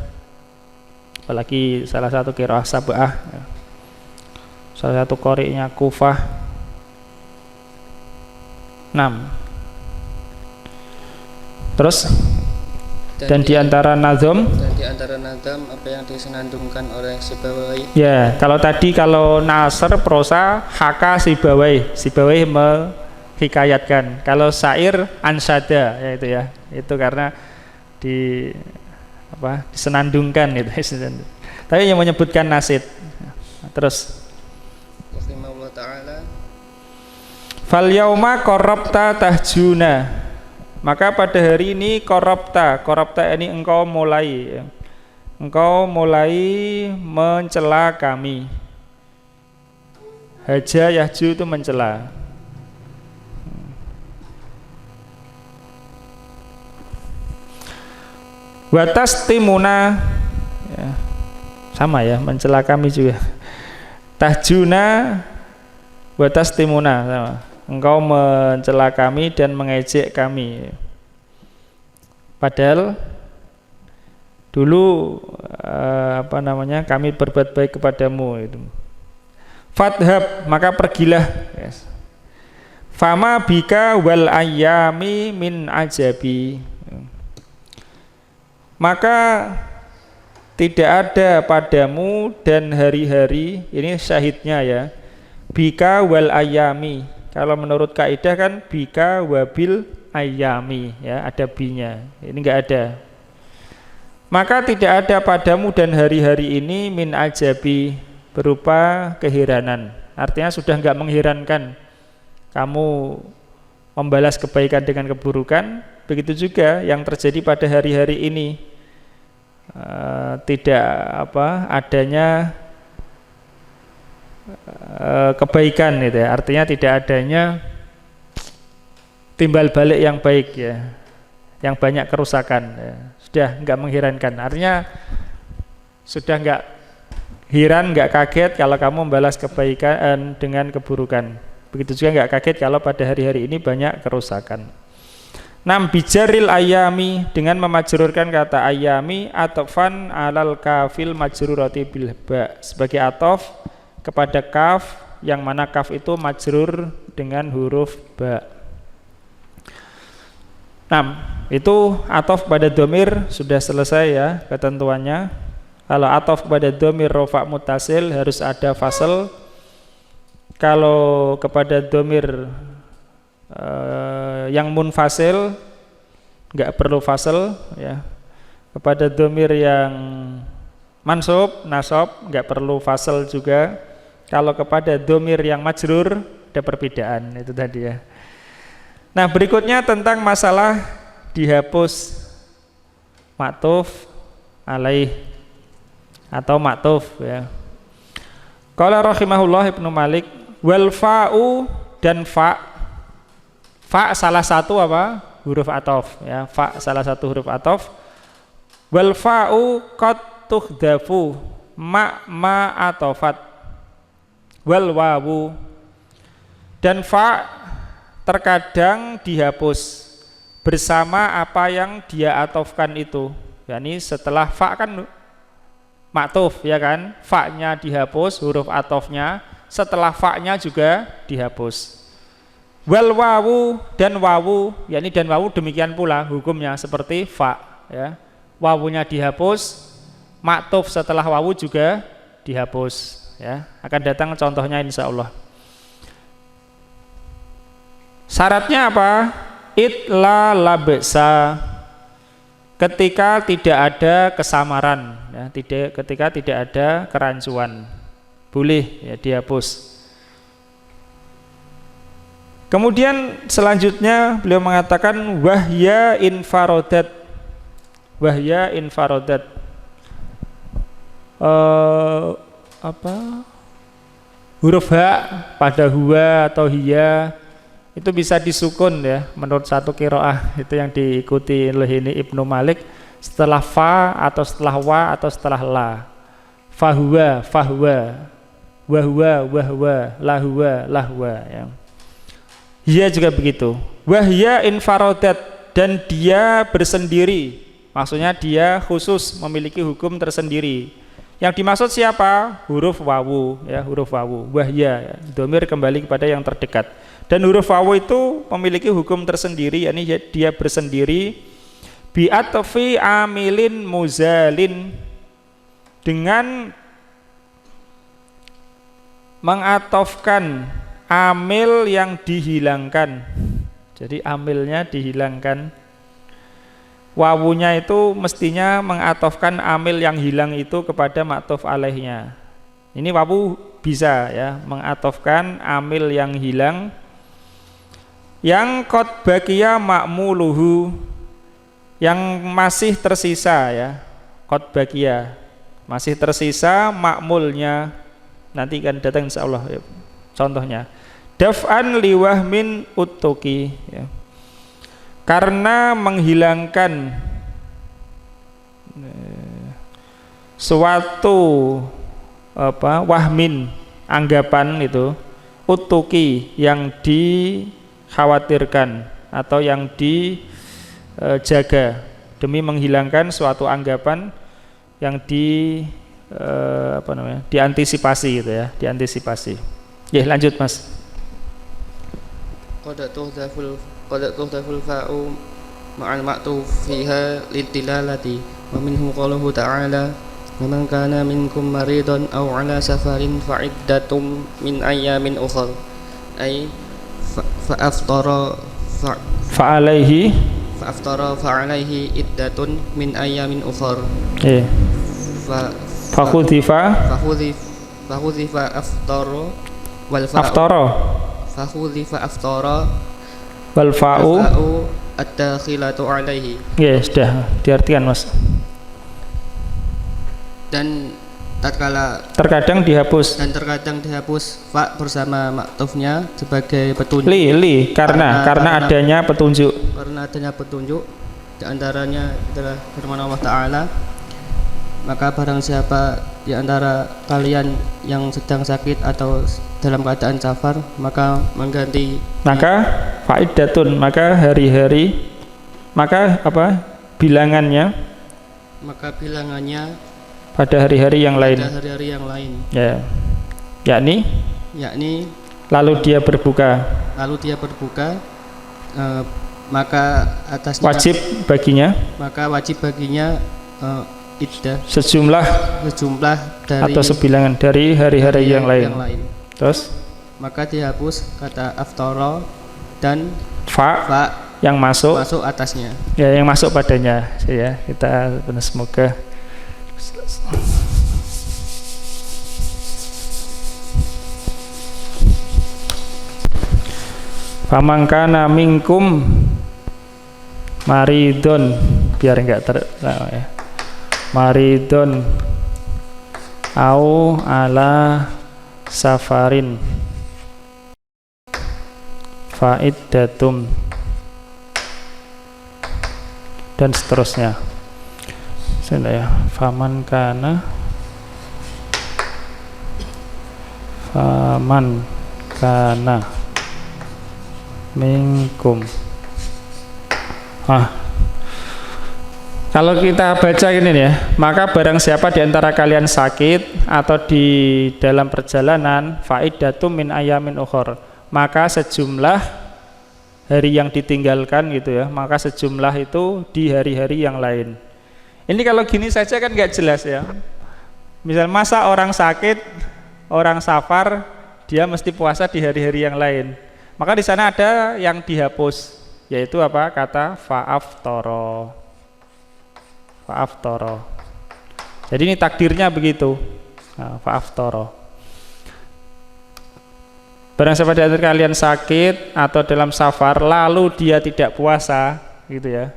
apalagi salah satu qiraah sab'ah, ya. Salah satu qari'nya Kufah. 6. Terus dan di antara nazam apa yang disenandungkan oleh Sibawai. Ya, kalau nasr prosa haka Sibawai menghikayatkan. Kalau syair ansada, ya itu, ya. Itu karena disenandungkan itu. Tapi yang menyebutkan nasid. Terus rahimahullah taala, fal yauma qarabta tahjuna. Maka pada hari ini qarabta ini engkau mulai mencela kami. Haja yahju itu mencela. Watas timuna, ya, sama ya, mencela kami juga. Tahjuna watas timuna, sama. Engkau mencela kami dan mengejek kami. Padahal dulu kami berbuat baik kepadamu itu. Fadhab, maka pergilah. Yes. Fama bika wal ayyami min ajabi. Maka tidak ada padamu dan hari-hari, ini syahidnya, ya. bika wal ayami. Kalau menurut kaidah kan bika wabil ayami, ya, ada binya. Ini enggak ada. Maka tidak ada padamu dan hari-hari ini min ajabi, berupa keheranan. Artinya sudah enggak mengherankan kamu membalas kebaikan dengan keburukan. Begitu juga yang terjadi pada hari-hari ini, tidak adanya kebaikan itu ya. Artinya tidak adanya timbal balik yang baik ya, yang banyak kerusakan ya. Sudah enggak mengherankan. Artinya sudah enggak heran, enggak kaget kalau kamu membalas kebaikan dengan keburukan. Begitu juga enggak kaget kalau pada hari-hari ini banyak kerusakan. Bijaril ayami, dengan memajrurkan kata ayami atofan alal kafil majrurati bil ba, sebagai atof kepada kaf, yang mana kaf itu majrur dengan huruf ba. Itu atof pada domir sudah selesai ya ketentuannya. Kalau atof pada domir rofa mutasil harus ada fasal. Kalau kepada domir yang munfasil enggak perlu fasal ya. Kepada domir yang mansub, nasab enggak perlu fasal juga. Kalau kepada domir yang majrur ada perbedaan itu tadi ya. Nah, berikutnya tentang masalah dihapus maktuf alaih atau maktuf ya. Qala rahimahullah Ibnu Malik, wal fa'u, dan fa salah satu huruf atof ya, fa salah satu huruf atof. Wal fa'u qad tuhdafu ma atofat wal wawu, dan fa terkadang dihapus bersama apa yang dia atofkan itu. Yani setelah fa kan maktuf ya kan, fa-nya dihapus huruf atofnya, setelah fa-nya juga dihapus. Wal wawu, dan wawu, yakni dan wawu demikian pula hukumnya seperti fa ya. Wawunya dihapus, maktuf setelah wawu juga dihapus ya. Akan datang contohnya insyaallah. Syaratnya apa? Itla labsa, ketika tidak ada kesamaran ya, ketika tidak ada kerancuan, boleh ya dihapus. Kemudian selanjutnya beliau mengatakan wahya infarodat. Wahya infarodat huruf ha pada huwa atau hiya itu bisa disukun ya, menurut satu qiraah itu yang diikuti oleh ini Ibnu Malik, setelah fa atau setelah wa atau setelah la. Fahuwa, fahwa, wahwa, wahwa, lahwa, lahwa ya. Hiya juga begitu. Wahya infarodat, dan dia bersendiri, maksudnya dia khusus memiliki hukum tersendiri. Yang dimaksud siapa? Huruf wawu ya, huruf wawu. Wahya ya, domir kembali kepada yang terdekat. Dan huruf wawu itu memiliki hukum tersendiri, yakni dia bersendiri bi atfi amilin muzalin, dengan mengatofkan amil yang dihilangkan. Jadi amilnya dihilangkan. Wawunya itu mestinya mengatofkan amil yang hilang itu kepada maktuf alaihnya. Ini wawu bisa ya mengatofkan amil yang hilang, yang qad baqiya ma'muluhu, yang masih tersisa ya. Qad baqiya, masih tersisa ma'mulnya. Nanti kan datang insyaallah ya. Contohnya daf'an liwahmin uttuki ya. Karena menghilangkan suatu wahmin, anggapan itu, uttuki yang dikhawatirkan atau yang dijaga, demi menghilangkan suatu anggapan yang diantisipasi gitu ya, diantisipasi. Ya, lanjut Mas. Qad tuhdaful fa'u ma'al ma'tuf fiha lidilalati wa minhu qawluhu ta'ala ومن كان منكم مريضا أو على سفر فعدة من أيام أخر أي فأفطر فعليه عدة من أيام أخر فخذف أفطر والفاء الداخلة عليه. Ya sudah diartikan Mas. Dan terkadang dihapus fa bersama maktufnya sebagai petunjuk. Karena adanya petunjuk. Karena adanya petunjuk, di antaranya adalah firman Allah Ta'ala, maka barang siapa di antara kalian yang sedang sakit atau dalam keadaan safar, maka mengganti faidatun, maka hari-hari, maka apa bilangannya pada hari-hari yang lain. Ya. Yakni lalu dia berbuka. Maka atasnya wajib baginya iddah sejumlah dari atau sebilangan dari hari-hari yang lain. Terus maka dihapus kata aftara dan fa yang masuk atasnya. Ya, yang masuk padanya. Ya, kita benar semoga famangkana minkum maridun, biar enggak ya. Maridun au ala safarin faidatum dan seterusnya. Sudah ya, faman kana minkum. Kalau kita baca ini ya, maka barang siapa di antara kalian sakit atau di dalam perjalanan, faidatum min ayamin ukhor, maka sejumlah hari yang ditinggalkan gitu ya, maka sejumlah itu di hari-hari yang lain. Ini kalau gini saja kan nggak jelas ya. Misal masa orang sakit, orang safar, dia mesti puasa di hari-hari yang lain. Maka di sana ada yang dihapus, yaitu apa? Kata fa'aftara. Jadi ini takdirnya begitu. Fa'aftara. Barang siapa di antara kalian sakit atau dalam safar lalu dia tidak puasa, gitu ya.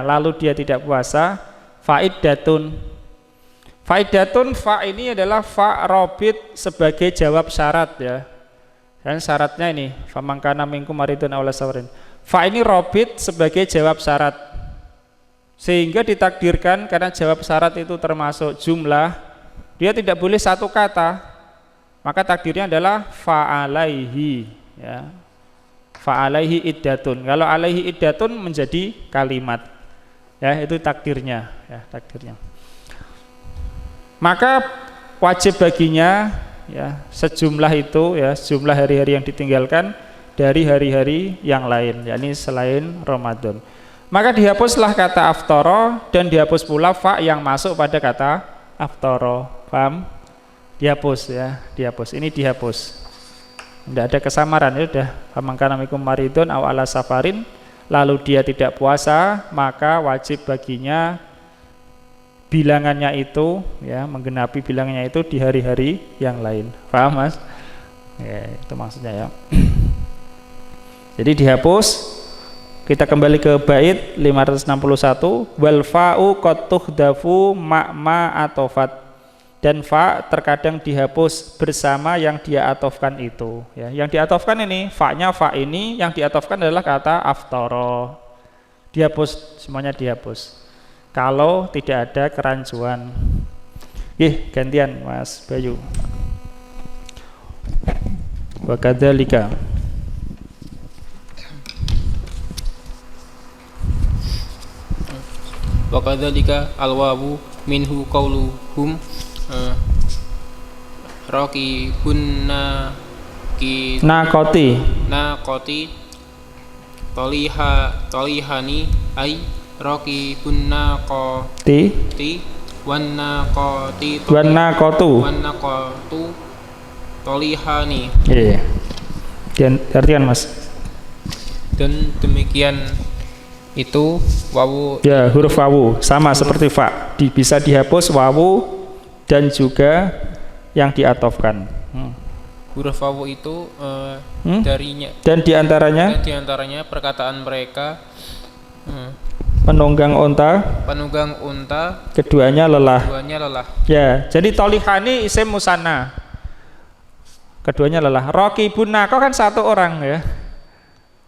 Lalu dia tidak puasa, faidatun. Fa ini adalah fa robit sebagai jawab syarat ya. Dan syaratnya ini, famangkana minkum maridun aw ala safarin. Fa ini robit sebagai jawab syarat. Sehingga ditakdirkan karena jawab syarat itu termasuk jumlah, dia tidak boleh satu kata. Maka takdirnya adalah fa'alaihi ya. Fa'alaihi iddatun. Kalau alaihi iddatun menjadi kalimat. Ya, itu takdirnya ya, takdirnya. Maka wajib baginya ya sejumlah itu ya, sejumlah hari-hari yang ditinggalkan dari hari-hari yang lain, yakni selain Ramadan. Maka dihapuslah kata aftara dan dihapus pula fa yang masuk pada kata aftara. Paham? Dihapus ya, dihapus. Ini dihapus. Tidak ada kesamaran ya, sudah. Famangkana minkum maridun aw ala safarin, lalu dia tidak puasa, maka wajib baginya bilangannya itu ya, menggenapi bilangannya itu di hari-hari yang lain. Paham Mas? Ya, itu maksudnya ya. Jadi dihapus. Kita kembali ke bait 561, wal fa'u qad tuhdafu ma atofat, dan fa terkadang dihapus bersama yang dia atofkan itu ya. Yang diatofkan ini fa-nya fa ini, yang diatofkan adalah kata aftara. Dihapus, semuanya dihapus kalau tidak ada kerancuan. Gantian Mas Bayu. Wa kadzalika wa kadzalika alwawu minhu qauluhum raqibunna naqati tolihani ay raqibunna qati wan naqati Wannaqatu tolihani. Iya. Diartikan Mas. Dan demikian itu wawu Ya, huruf wawu sama seperti fa. Bisa dihapus wawu dan juga yang diatofkan. huruf wawu itu darinya Dan diantaranya perkataan mereka penunggang unta keduanya lelah. Ya, jadi tolihani isim musanna. Keduanya lelah. Raqibun naqah kan satu orang ya.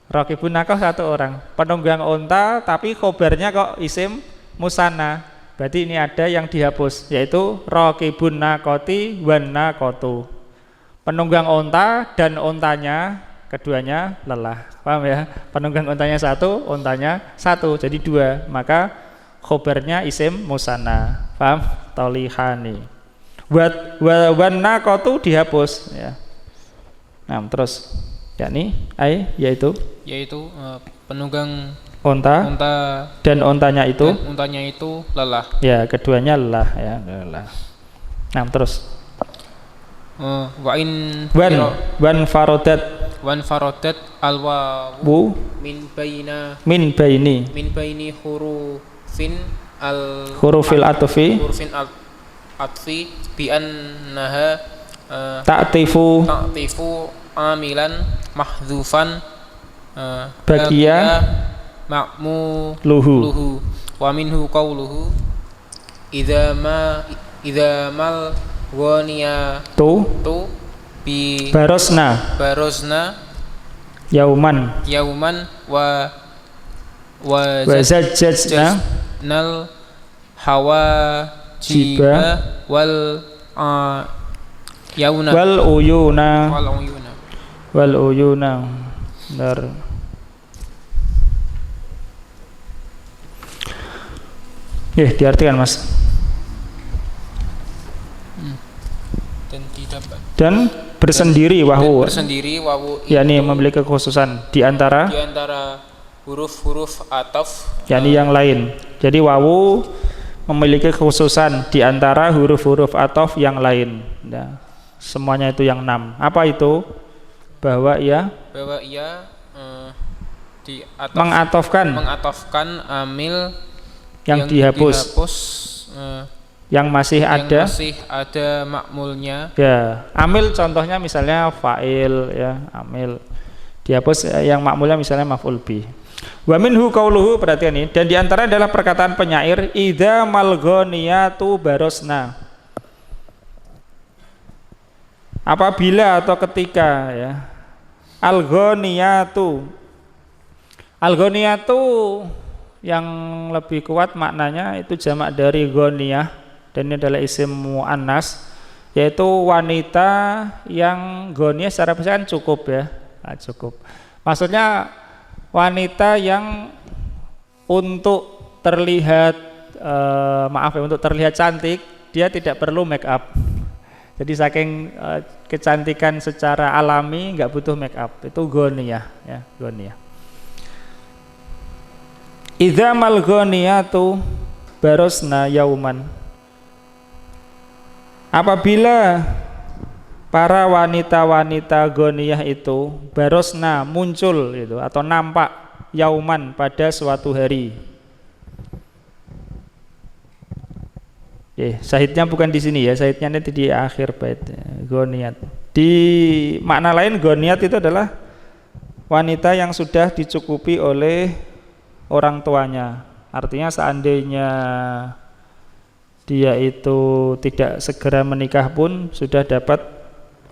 Raqibun naqah satu orang. Penunggang unta tapi khobarnya kok isim musanna. Berarti ini ada yang dihapus yaitu raqibun naqati wan naqatu. Penunggang unta dan untanya keduanya lelah. Paham ya? Penunggang untanya satu, untanya satu, jadi dua. Maka khobarnya isim musanna. Paham? Tolihani. Wan naqatu dihapus ya. Nah, terus yakni yaitu penunggang unta dan untanya itu lelah. Ya, keduanya lelah ya, lelah. Nah, terus wan farodat alwawu min baini hurufil atfi bi annaha ta'tifu amilan mahdzufan bagia ma'muluhu wa minhu qawluhu idza mal ghaniyatu bi barosna yauman wa zajjajna nal hawajiba wal yauna wal uyuna. Benar. Diartikan Mas. Dan bersendiri wawu. yakni memiliki kekhususan di antara huruf-huruf ataf yakni yang lain. Jadi wawu memiliki kekhususan di antara huruf-huruf ataf yang lain. Nah, semuanya itu yang 6. Apa itu? Bahwa ia mengatofkan amil yang dihapus yang masih ada makmulnya. Ya, amil contohnya misalnya fa'il ya, amil dihapus yang makmulnya misalnya maf'ul bih. Wa minhu qauluhu, perhatian ini, dan diantara adalah perkataan penyair idza malghaniyatu barosna. Apabila atau ketika ya. Al-ghaniyatu yang lebih kuat maknanya itu jamak dari ghaniyah dan ini adalah isim muannas yaitu wanita yang ghaniyah secara bahasa kan cukup ya. Cukup. Maksudnya wanita yang untuk terlihat untuk terlihat cantik dia tidak perlu make up. Jadi saking kecantikan secara alami nggak butuh make up, itu ghaniyah ya, ghaniyah. Idza mal ghaniyatu barosna yauman. Apabila para wanita-wanita ghaniyah itu barosna muncul gitu atau nampak yauman pada suatu hari. Syahidnya bukan di sini ya, syahidnya nanti di akhir bait. Ghaniyat. Di makna lain ghaniyat itu adalah wanita yang sudah dicukupi oleh orang tuanya. Artinya seandainya dia itu tidak segera menikah pun sudah dapat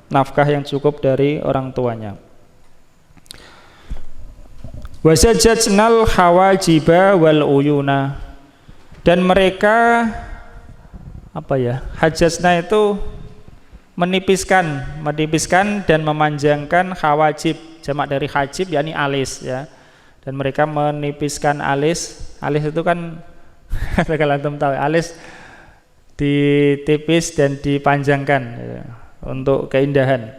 nafkah yang cukup dari orang tuanya. Wasajjajnal hawajiba wal uyuna, dan mereka hajjajna itu menipiskan dan memanjangkan hawajib, jamak dari hajib yakni alis ya. Dan mereka menipiskan alis itu kan kalau antum tahu alis ditipis dan dipanjangkan ya, untuk keindahan.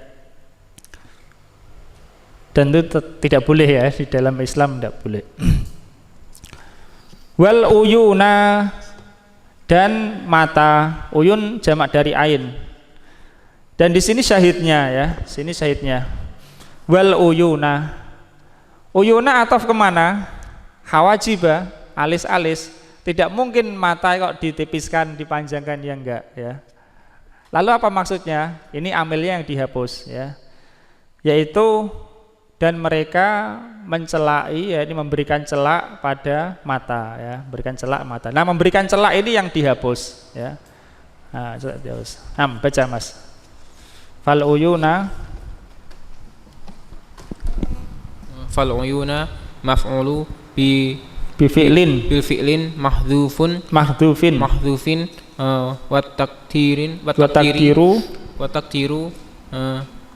Dan itu tidak boleh ya, di dalam Islam tidak boleh. Wal uyuna, dan mata. Uyun jamak dari ain. Dan di sini syahidnya ya, sini syahidnya. Wal uyuna. Uyuna ataf kemana? Hawajiba, alis-alis. Tidak mungkin mata kok ditipiskan, dipanjangkan, ya enggak ya. Lalu apa maksudnya? Ini amilnya yang dihapus ya. Yaitu dan mereka mencelai, ya ini memberikan celak pada mata ya, berikan celak mata. Nah, memberikan celak ini yang dihapus ya. Nah, celak dihapus. Baca Mas. Fal uyuna maf'ulu bi fi'lin bil fi'lin mahdhufin wa takdiru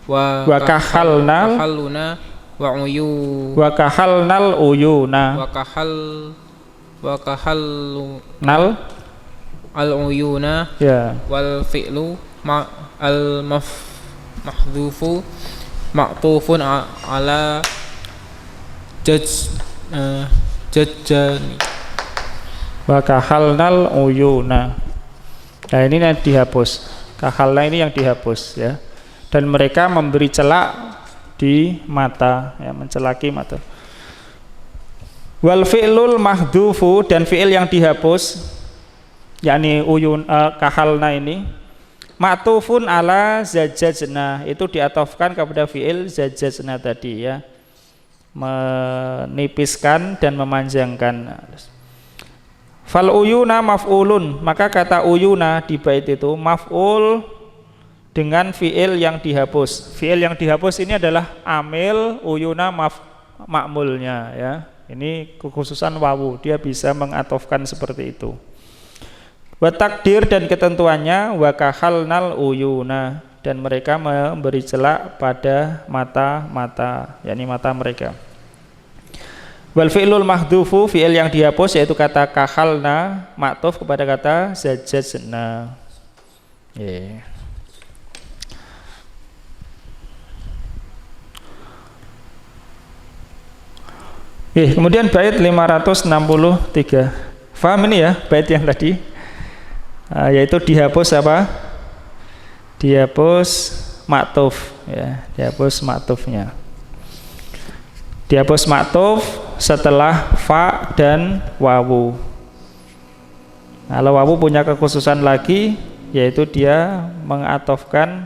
wa kahalna wa kahalnal uyuna wa nal al uyuna ya. Wal fi'lu al mahdhufu ma'tufun ala jajjani wa kahalnal uyuna. Nah, ini yang dihapus. Kahalna ini yang dihapus ya. Dan mereka memberi celak di mata ya, mencelaki mata. Wal fi'lul mahdhufu, dan fi'il yang dihapus yakni uyun kahalna ini ma'tufun ala zajjajna, itu diatofkan kepada fi'il zajjajna tadi ya, menipiskan dan memanjangkan. Fal uyuna maf'ulun, maka kata uyuna di bait itu maf'ul dengan fi'il yang dihapus. Fi'il yang dihapus ini adalah amil, uyuna ma'mulnya ya. Ini kekhususan wawu, dia bisa mengatofkan seperti itu. Wa takdir, dan ketentuannya wa kahalnal uyuna, dan mereka memberi celak pada mata-mata, yakni mata mereka. Wal fi'lul mahdhufu, fi'il yang dihapus yaitu kata kahalna, ma'tuf kepada kata zajjajna. Kemudian bait 563. Faham ini ya bait yang tadi? Yaitu dihapus apa? Dihapus ma'tuf ya, dihapus ma'tufnya. Dihapus ma'tuf setelah fa dan wawu. Kalau wawu punya kekhususan lagi, yaitu dia mengatofkan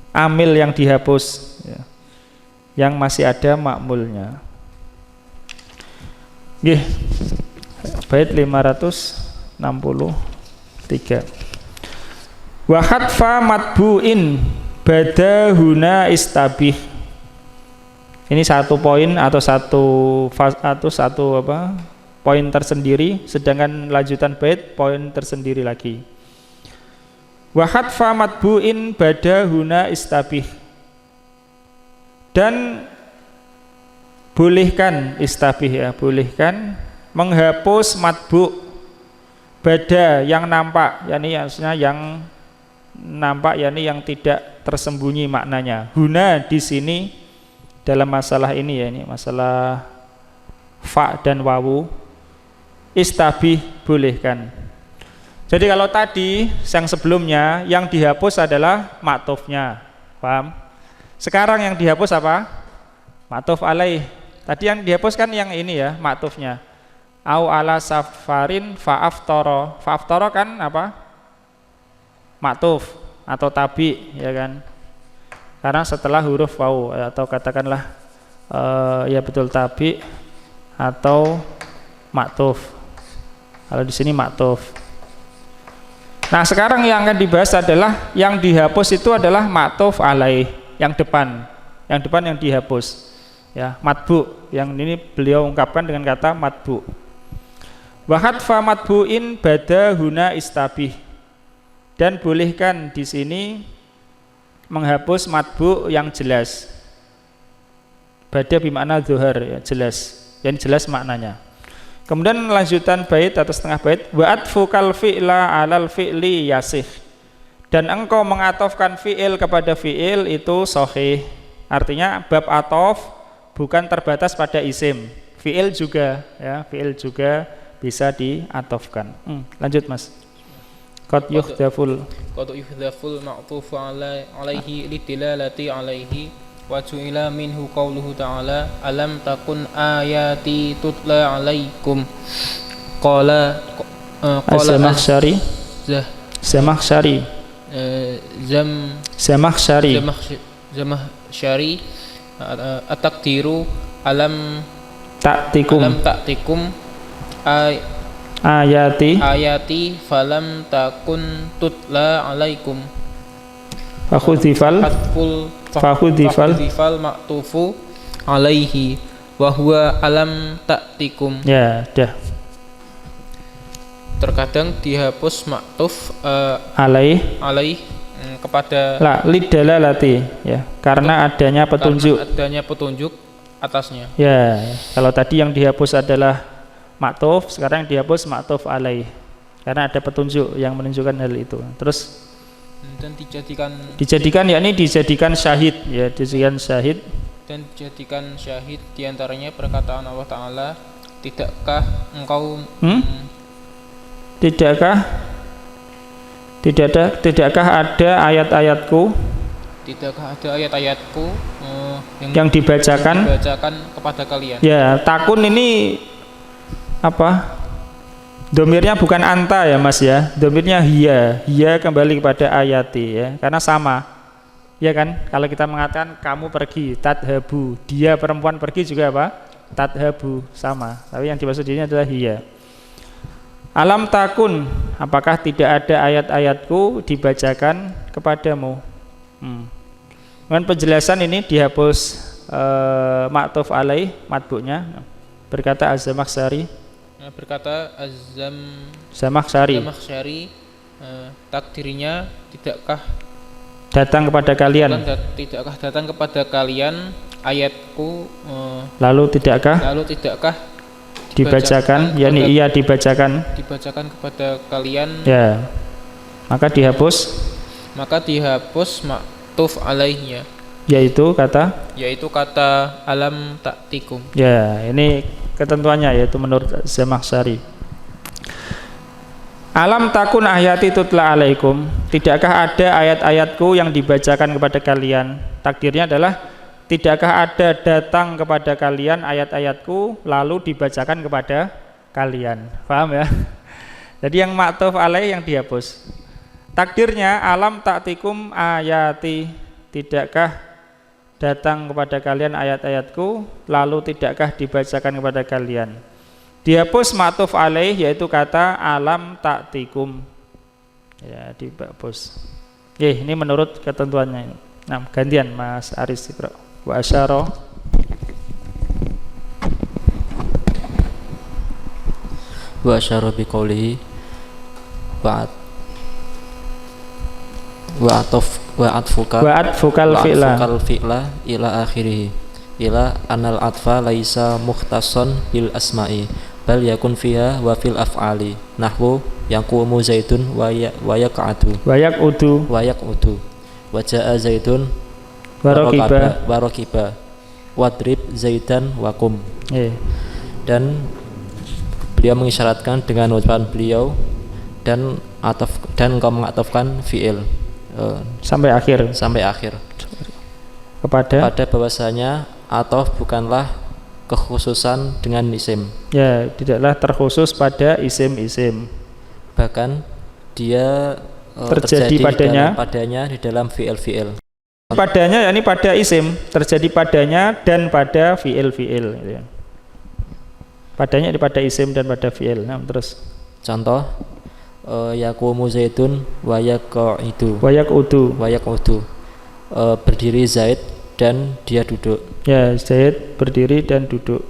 amil yang dihapus ya, yang masih ada makmulnya. Bait 563. Wa hatfa matbu'in badahuna istabih. Ini satu poin atau satu poin tersendiri, sedangkan lanjutan bait poin tersendiri lagi. Wa hatfa matbu'in badahuna istabih, dan bolehkan istabih ya, bolehkan menghapus matbu bada yang nampak, yakni maksudnya yang nampak, yakni yang tidak tersembunyi maknanya. Huna di sini dalam masalah ini ya, ini masalah fa dan wawu, istabih bolehkan. Jadi kalau tadi yang sebelumnya yang dihapus adalah maktufnya, paham? Sekarang yang dihapus apa? Maktuf alaih. Tadi yang dihapus kan yang ini ya, maktufnya. Au ala safarin fa'aftara. Fa'aftara kan apa? Maktuf atau tabi ya kan? Karena setelah huruf wawu, atau katakanlah ya betul tabi atau maktuf. Kalau di sini maktuf. Nah, sekarang yang akan dibahas adalah yang dihapus itu adalah maktuf alaih, yang depan yang dihapus ya, matbu, yang ini beliau ungkapkan dengan kata matbu. Wa hatfa matbu'in bada huna istabih, dan bolehkan di sini menghapus matbu yang jelas. Bada bimakna zuhar ya, jelas, yang jelas maknanya. Kemudian lanjutan bait atau setengah bait, wa atfukal fi'la alal fi'li yasih, dan engkau mengatofkan fi'il kepada fi'il itu sahih. Artinya bab atof bukan terbatas pada isim, fi'il juga ya, fi'il juga bisa diatofkan. Lanjut Mas. Qad yuhdaful ma'tufu alaihi lidilalati alaihi wa ju'ila minhu qawluhu ta'ala alam takun ayati tutla alaikum qala Zamakhsyari at-taqdiru alam ta'tikum ayati falam takun tutla alaikum fakhudhifal ma'tufu alaihi wa huwa alam ta'tikum. Ya, dah. Terkadang dihapus maktuf alaih kepada lidalalati ya, karena adanya petunjuk. Karena adanya petunjuk atasnya. Ya, kalau tadi yang dihapus adalah maktuf, sekarang dihapus maktuf alaih karena ada petunjuk yang menunjukkan hal itu. Terus dan dijadikan syahid ya, dijadikan syahid dan dijadikan syahid diantaranya perkataan Allah Ta'ala, tidakkah engkau Tidakkah ada ayat-ayatku? Tidakkah ada ayat-ayatku yang dibacakan kepada kalian? Ya, takun ini apa? Domirnya bukan anta ya Mas ya. Domirnya hiya kembali kepada ayati ya, karena sama. Ya kan? Kalau kita mengatakan kamu pergi, tadhabu, dia perempuan pergi juga apa? Tadhabu, sama. Tapi yang dimaksud ini adalah hiya. Alam takun, apakah tidak ada ayat-ayatku dibacakan kepadamu? Dengan penjelasan ini dihapus maktuf alaih matbu'nya. Berkata Az-Zamakhsyari, Zamakhsyari, takdirnya tidakkah datang kepada kalian ayatku lalu tidakkah dibacakan, yakni ia dibacakan kepada kalian ya, maka dihapus maktuf alaihnya, yaitu kata alam ta'tikum. Ya, ini ketentuannya yaitu menurut Zamakhsyari. Alam takun ayati tutla alaikum, tidakkah ada ayat-ayatku yang dibacakan kepada kalian? Takdirnya adalah tidakkah ada datang kepada kalian ayat-ayatku lalu dibacakan kepada kalian. Paham ya? Jadi yang maktuf alaih yang dihapus. Takdirnya alam ta'tikum ayati, tidakkah datang kepada kalian ayat-ayatku lalu tidakkah dibacakan kepada kalian. Dihapus maktuf alaih yaitu kata alam ta'tikum. Ya, dihapus. Ini menurut ketentuannya. Nah, gantian Mas Aris Iqra. Wa asyara biqaulihi wa atfukal fi'la ila akhirih ila anal atfa laisa mukhtasson bil asma'i bal yakun fiha wa fil af'ali nahwu yaqumu zaidun wa yaq'adu wa yaqudu wa jaa zaidun Warokiba wadrib zaidan wakum. Dan beliau mengisyaratkan dengan ucapan beliau dan engkau mengatofkan fi'il sampai akhir kepada bahwasanya atof bukanlah kekhususan dengan isim. Ya, tidaklah terkhusus pada isim-isim. Bahkan dia terjadi padanya di dalam fi'il. Padanya yakni pada isim, terjadi padanya dan pada fi'il gitu ya. Padanya pada isim dan pada fi'il. Nah, terus contoh yaqumu zaidun wa yaqudu berdiri Zaid dan dia duduk. Ya, Zaid berdiri dan duduk.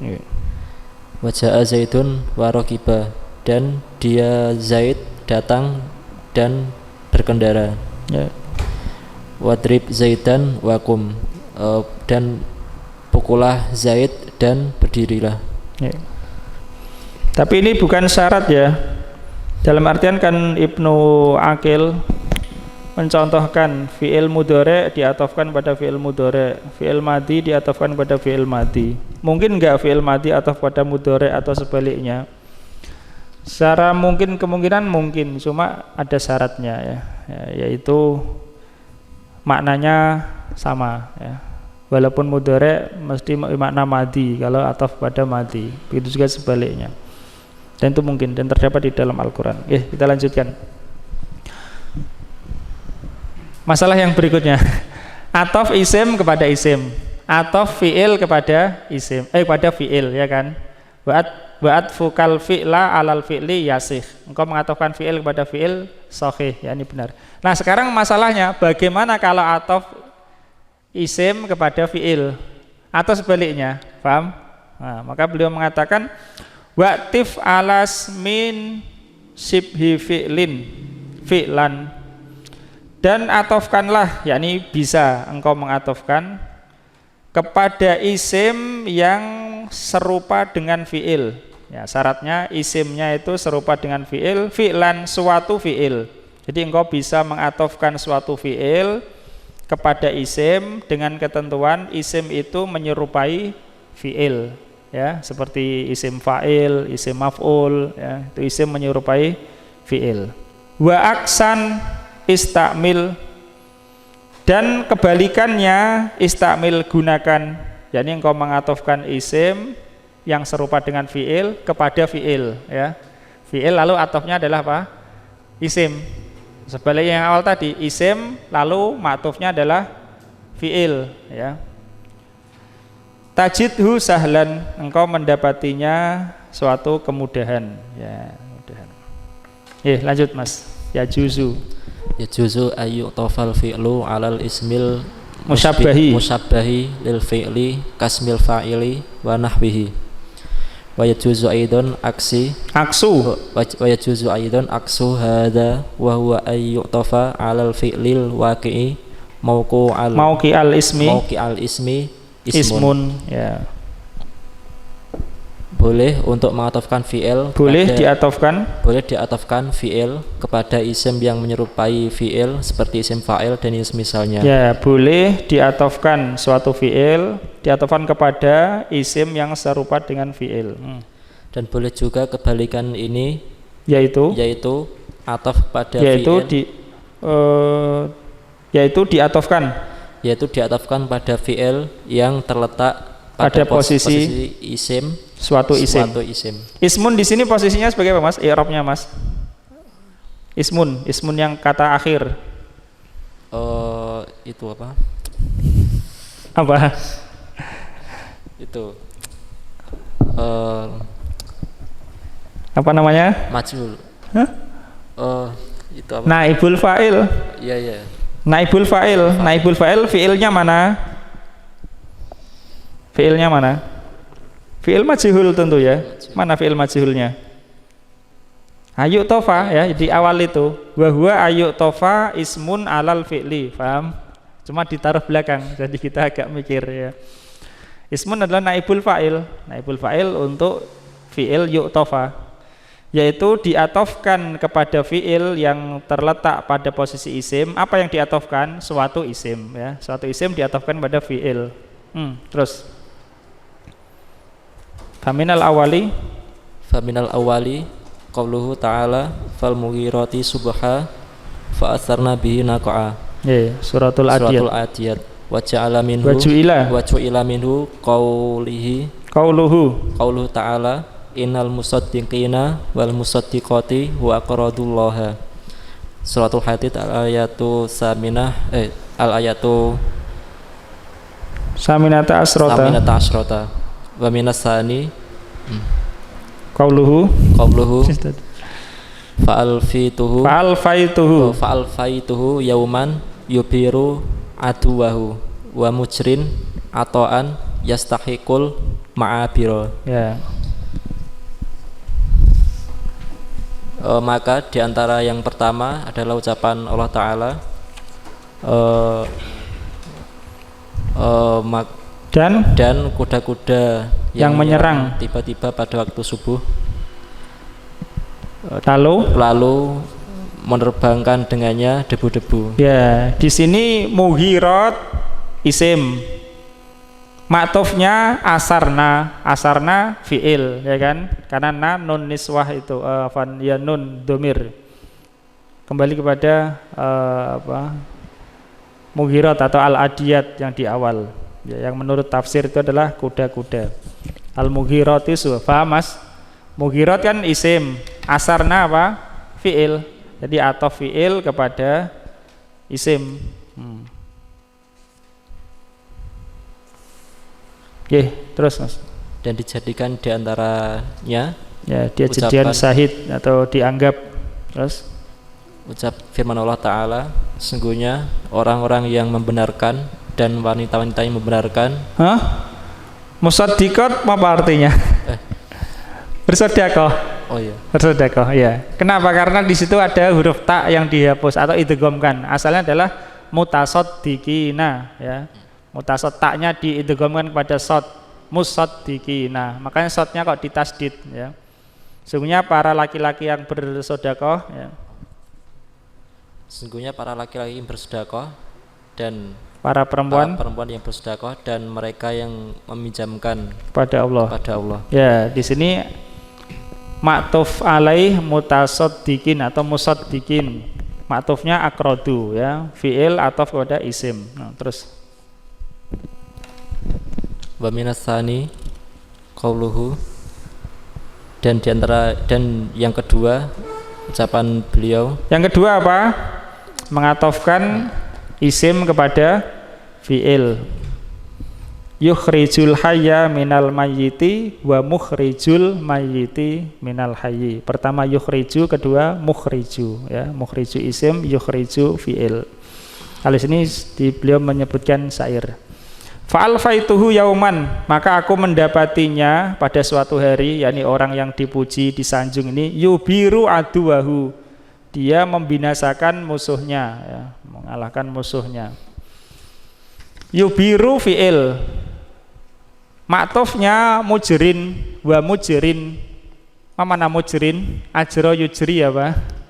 Wa jaa zaidun wa raqiba, dan dia Zaid datang dan berkendara. Ya. Wadrib zaidan wakum, dan pukullah Zaid dan berdirilah. Ya. Tapi ini bukan syarat ya. Dalam artian kan Ibnu Aqil mencontohkan fi'il mudhari diatofkan pada fi'il mudhari, fi'il madi diatofkan pada fi'il madi. Mungkin enggak fi'il madi atau pada mudhari atau sebaliknya. Secara kemungkinan mungkin, cuma ada syaratnya ya, yaitu maknanya sama ya. Walaupun mudhari mesti makna madi kalau ataf pada madi. Begitu juga sebaliknya. Dan itu mungkin dan terdapat di dalam Al-Qur'an. Kita lanjutkan. Masalah yang berikutnya. Ataf isim kepada isim. Ataf fi'il kepada isim. Kepada fi'il ya kan. Wa'at fukal fi'la alal fi'li yasih. Engkau mengatofkan fi'il kepada fi'il sahih, ya ini benar. Nah sekarang masalahnya bagaimana kalau ataf isim kepada fi'il atau sebaliknya, paham? Nah, maka beliau mengatakan wa'tif alas min sibhi fi'lan dan atofkanlah, yakni bisa engkau mengatofkan kepada isim yang serupa dengan fi'il. Ya, syaratnya isimnya itu serupa dengan fi'il, fi'lan suatu fi'il. Jadi engkau bisa mengatofkan suatu fi'il kepada isim dengan ketentuan isim itu menyerupai fi'il, ya, seperti isim fa'il, isim maf'ul, ya, itu isim menyerupai fi'il. Wa aksan istamil dan kebalikannya istamil gunakan, yakni engkau mengatofkan isim yang serupa dengan fi'il kepada fi'il ya. Fi'il lalu atofnya adalah apa? Isim. Sebaliknya yang awal tadi, isim lalu ma'tufnya adalah fi'il ya. Tajidhu sahlan, engkau mendapatinya suatu kemudahan ya, kemudahan. Lanjut Mas. Ya juzu ayu tofal fi'lu alal ismil musabbahi lil fi'li kasmil fa'ili wa nahwihi. Wa yajuzu aidan wa yajuzu aidan aksu hadza wa huwa ay yu'tafa 'alal fi'lil waqi'i mauqi'al ismi ismun ya. Boleh untuk mengatofkan fi'il, boleh diatofkan fi'il kepada isim yang menyerupai fi'il seperti isim fa'il dan misalnya. Ya, boleh diatofkan suatu fi'il diatofkan kepada isim yang serupa dengan fi'il. Dan boleh juga kebalikan ini yaitu ataf pada fi'il yaitu diatofkan pada fi'il yang terletak pada posisi isim suatu isim. Ismun di sini posisinya sebagai apa Mas? I'rabnya Mas. Ismun yang kata akhir. Itu apa? Apa? Itu. Apa namanya? Majhul. Hah? Itu apa? Naibul fa'il. Iya. Naibul fa'il fi'ilnya mana? Fi'il majhul tentu ya. Mana fi'il majhulnya? Ayu tofa ya, di awal itu. Wa huwa ayu tofa ismun alal fi'li, paham? Cuma ditaruh belakang, jadi kita agak mikir ya. Ismun adalah naibul fa'il untuk fi'il yu'tofa, yaitu diatofkan kepada fi'il yang terletak pada posisi isim. Apa yang diatofkan? Suatu isim ya. Suatu isim diatofkan pada fi'il. Terus Faminal awali qauluhu ta'ala fal mughirati subha fa asarna bihi naqa'a. Suratul Adiyat. Wa ja'ala minhu qauluhu ta'ala innal musaddiqina wal musaddiqati wa aqradullaha. Suratul Hadid al-ayatu saminata asrota. Wa minas sani qauluhu fa'alfaituhu yauman yubiru aduwahu wa mujrin atoan yastahiqul ma'abiro ya. Maka diantara yang pertama adalah ucapan Allah Ta'ala dan kuda-kuda yang menyerang tiba-tiba pada waktu subuh lalu menerbangkan dengannya debu-debu. Ya, di sini mughirat isim Maktufnya asarna fiil, ya kan? Karena na nun niswah itu ya nun domir. Kembali kepada Mughirat atau al-adiyat yang di awal. Ya, yang menurut tafsir itu adalah kuda-kuda. Al-Mughirat itu, paham Mas? Mughirat kan isim, asarna apa? Fiil. Jadi atau fiil kepada isim. Oke, terus Mas. Dan dijadikan diantaranya Ya, dia jadian syahid atau dianggap. Terus ucap firman Allah Ta'ala, sesungguhnya orang-orang yang membenarkan dan wanita-wanita yang membenarkan. Musaddiqat apa artinya? Bersedekah. Oh iya. Bersedekah, ya. Kenapa? Karena di situ ada huruf ta yang dihapus atau idghamkan. Asalnya adalah mutasaddiqina, ya. Mutasad taknya diidghamkan kepada sod, musaddiqina. Makanya sodnya kok ditasdid, ya. Sesungguhnya para laki-laki yang bersedekah, ya. Sesungguhnya para laki-laki yang bersedekah dan para perempuan yang bersedekah dan mereka yang meminjamkan kepada Allah. Ya, di sini maktuf alaih mutasaddiqin atau musaddiqin. Maktufnya akrodu, ya, fiil atau kepada isim. Nah, terus wa minasani qauluhu, dan diantara dan yang kedua ucapan beliau. Yang kedua apa? Mengatofkan isim kepada fiil. Yukhrijul hayya minal mayyiti wa mukhrijul mayyiti minal hayyi. Pertama yukhriju, kedua mukhriju, ya. Mukhriju isim, yukhriju fiil. Kali sini beliau menyebutkan syair. Fa'alfaituhu yauman, maka aku mendapatinya pada suatu hari, yakni orang yang dipuji, disanjung ini, yubiru aduwahu, dia membinasakan musuhnya, ya, mengalahkan musuhnya. Yubiru fi'il, maktufnya mujrin wa mujrin. Mana mujrin? Ajro yujri, ya Pak?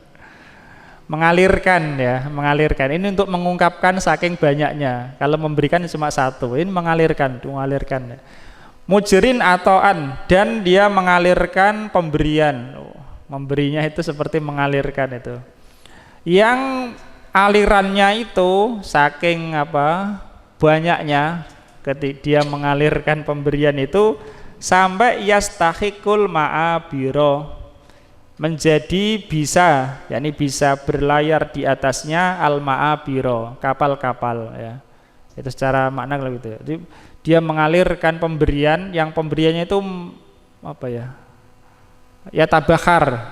Mengalirkan, ya, mengalirkan. Ini untuk mengungkapkan saking banyaknya. Kalau memberikan cuma satu, ini mengalirkan. Ya. Mujrin atoan, dan dia mengalirkan pemberian. Memberinya itu seperti mengalirkan itu. Yang alirannya itu saking apa? Banyaknya, ketika dia mengalirkan pemberian itu sampai yastahiqul ma'abiro, menjadi bisa, yakni bisa berlayar di atasnya al-ma'abiro, kapal-kapal, ya. Itu secara makna kalau gitu. Jadi dia mengalirkan pemberian, yang pemberiannya itu apa ya? Ya tabakhar,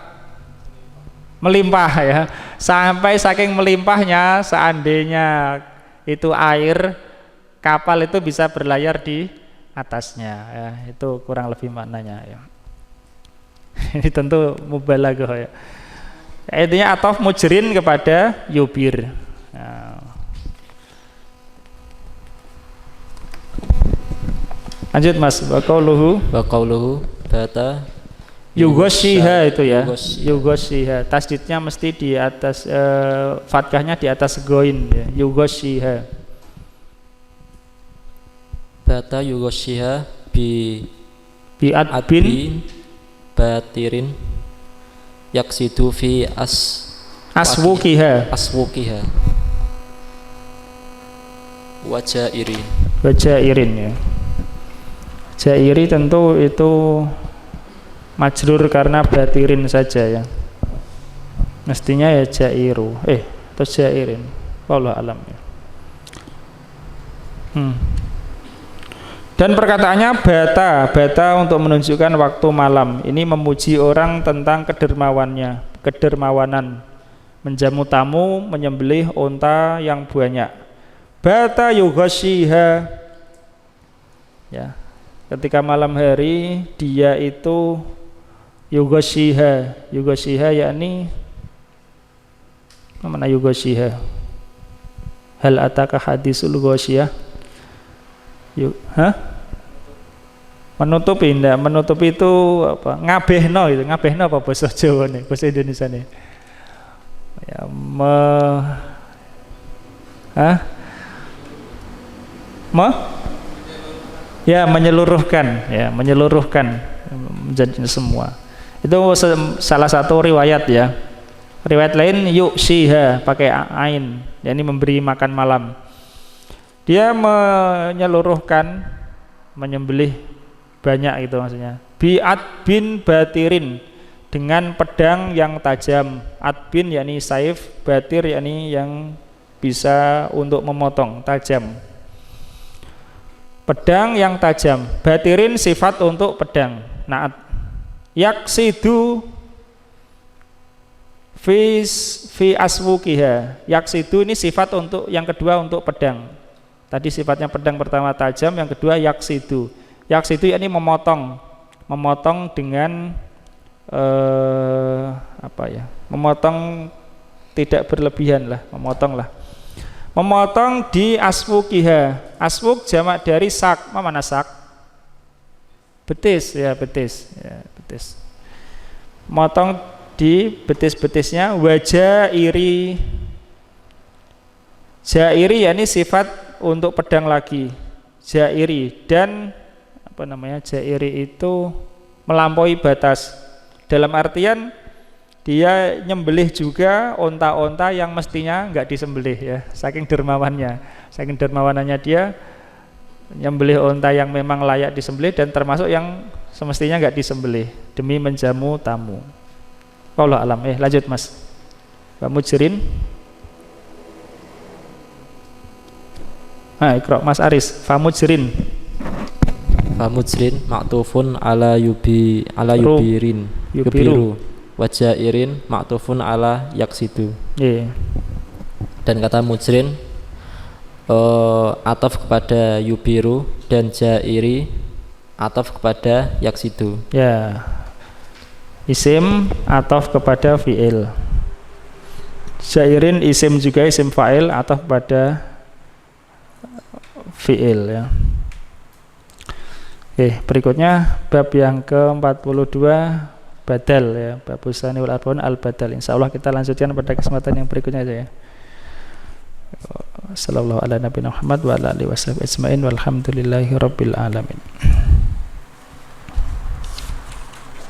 melimpah, ya. Sampai saking melimpahnya, seandainya itu air, kapal itu bisa berlayar di atasnya, ya. Itu kurang lebih maknanya, ya. Ini tentu mubalaghah, ya. Intinya ataf mujrin kepada yubir. Nah. Lanjut Mas, wa qauluhu bata yughashiha, itu ya. Yughashiha. Tasdidnya mesti di atas fathahnya di atas goin, ya. Yughashiha. Bata yughashiha bi adbin batirin yaksidu fi aswukiha wajairin, ya. Jairi tentu itu majrur karena batirin saja, ya. Mestinya ya jairu atau jairin, wallahu alam, ya. Dan perkataannya bata untuk menunjukkan waktu malam. Ini memuji orang tentang kedermawanan, menjamu tamu, menyembelih unta yang banyak. Bata yughashiha, ya. Ketika malam hari dia itu yughashiha yakni mana yughashiha? Hal ataka hadisul ghasyiyah? Menutupi, enggak, menutupi itu apa? Ngabehno itu, ngabehno apa bahasa Jawa nih, bahasa Indonesia nih. Ya, Ya, menyeluruhkan, ya, menyeluruhkan menjadi semua. Itu salah satu riwayat ya. Riwayat lain yuksiha pakai ain, yakni memberi makan malam. Dia menyeluruhkan, menyembelih banyak itu maksudnya. Bi'at bin batirin, dengan pedang yang tajam. Adbin yakni saif, batir yakni yang bisa untuk memotong, tajam. Pedang yang tajam. Batirin sifat untuk pedang. Naat. Yaksidu fi aswukiha. Yaksidu ini sifat untuk yang kedua untuk pedang. Tadi sifatnya pedang pertama tajam, yang kedua yaksidu. Yaksidu yakni memotong. Memotong dengan memotong tidak berlebihan lah, memotong lah. Memotong di aswukiha. Aswuk jamak dari sak. Mana sak? Betis ya, betis ya, betis. Motong di betis-betisnya. Wajairi. Jairi yakni sifat untuk pedang lagi. Jairi, dan jairi itu melampaui batas. Dalam artian dia nyembelih juga onta-onta yang mestinya enggak disembelih ya, saking dermawannya dia nyembelih onta yang memang layak disembelih dan termasuk yang semestinya enggak disembelih demi menjamu tamu. Wallahu alam. Lanjut Mas. Pak Mujrin. Ikra Mas Aris. Famujrin. Famujrin ma'tufun ala yubirin. Yubiru. Wajairin ma'tufun ala yaksidu. Dan kata mujrin ataf kepada yubiru, dan jairi ataf kepada yaksidu. Ya. Isim ataf kepada fi'il. Jairin isim juga, isim fa'il ataf kepada fi'il ya. Berikutnya bab yang ke-42, badal ya, bab usani wal arba'un al badal. Insyaallah kita lanjutkan pada kesempatan yang berikutnya aja ya. Sallallahu ala nabiyina Muhammad wa ala alihi wasallam ajmain walhamdulillahi rabbil alamin.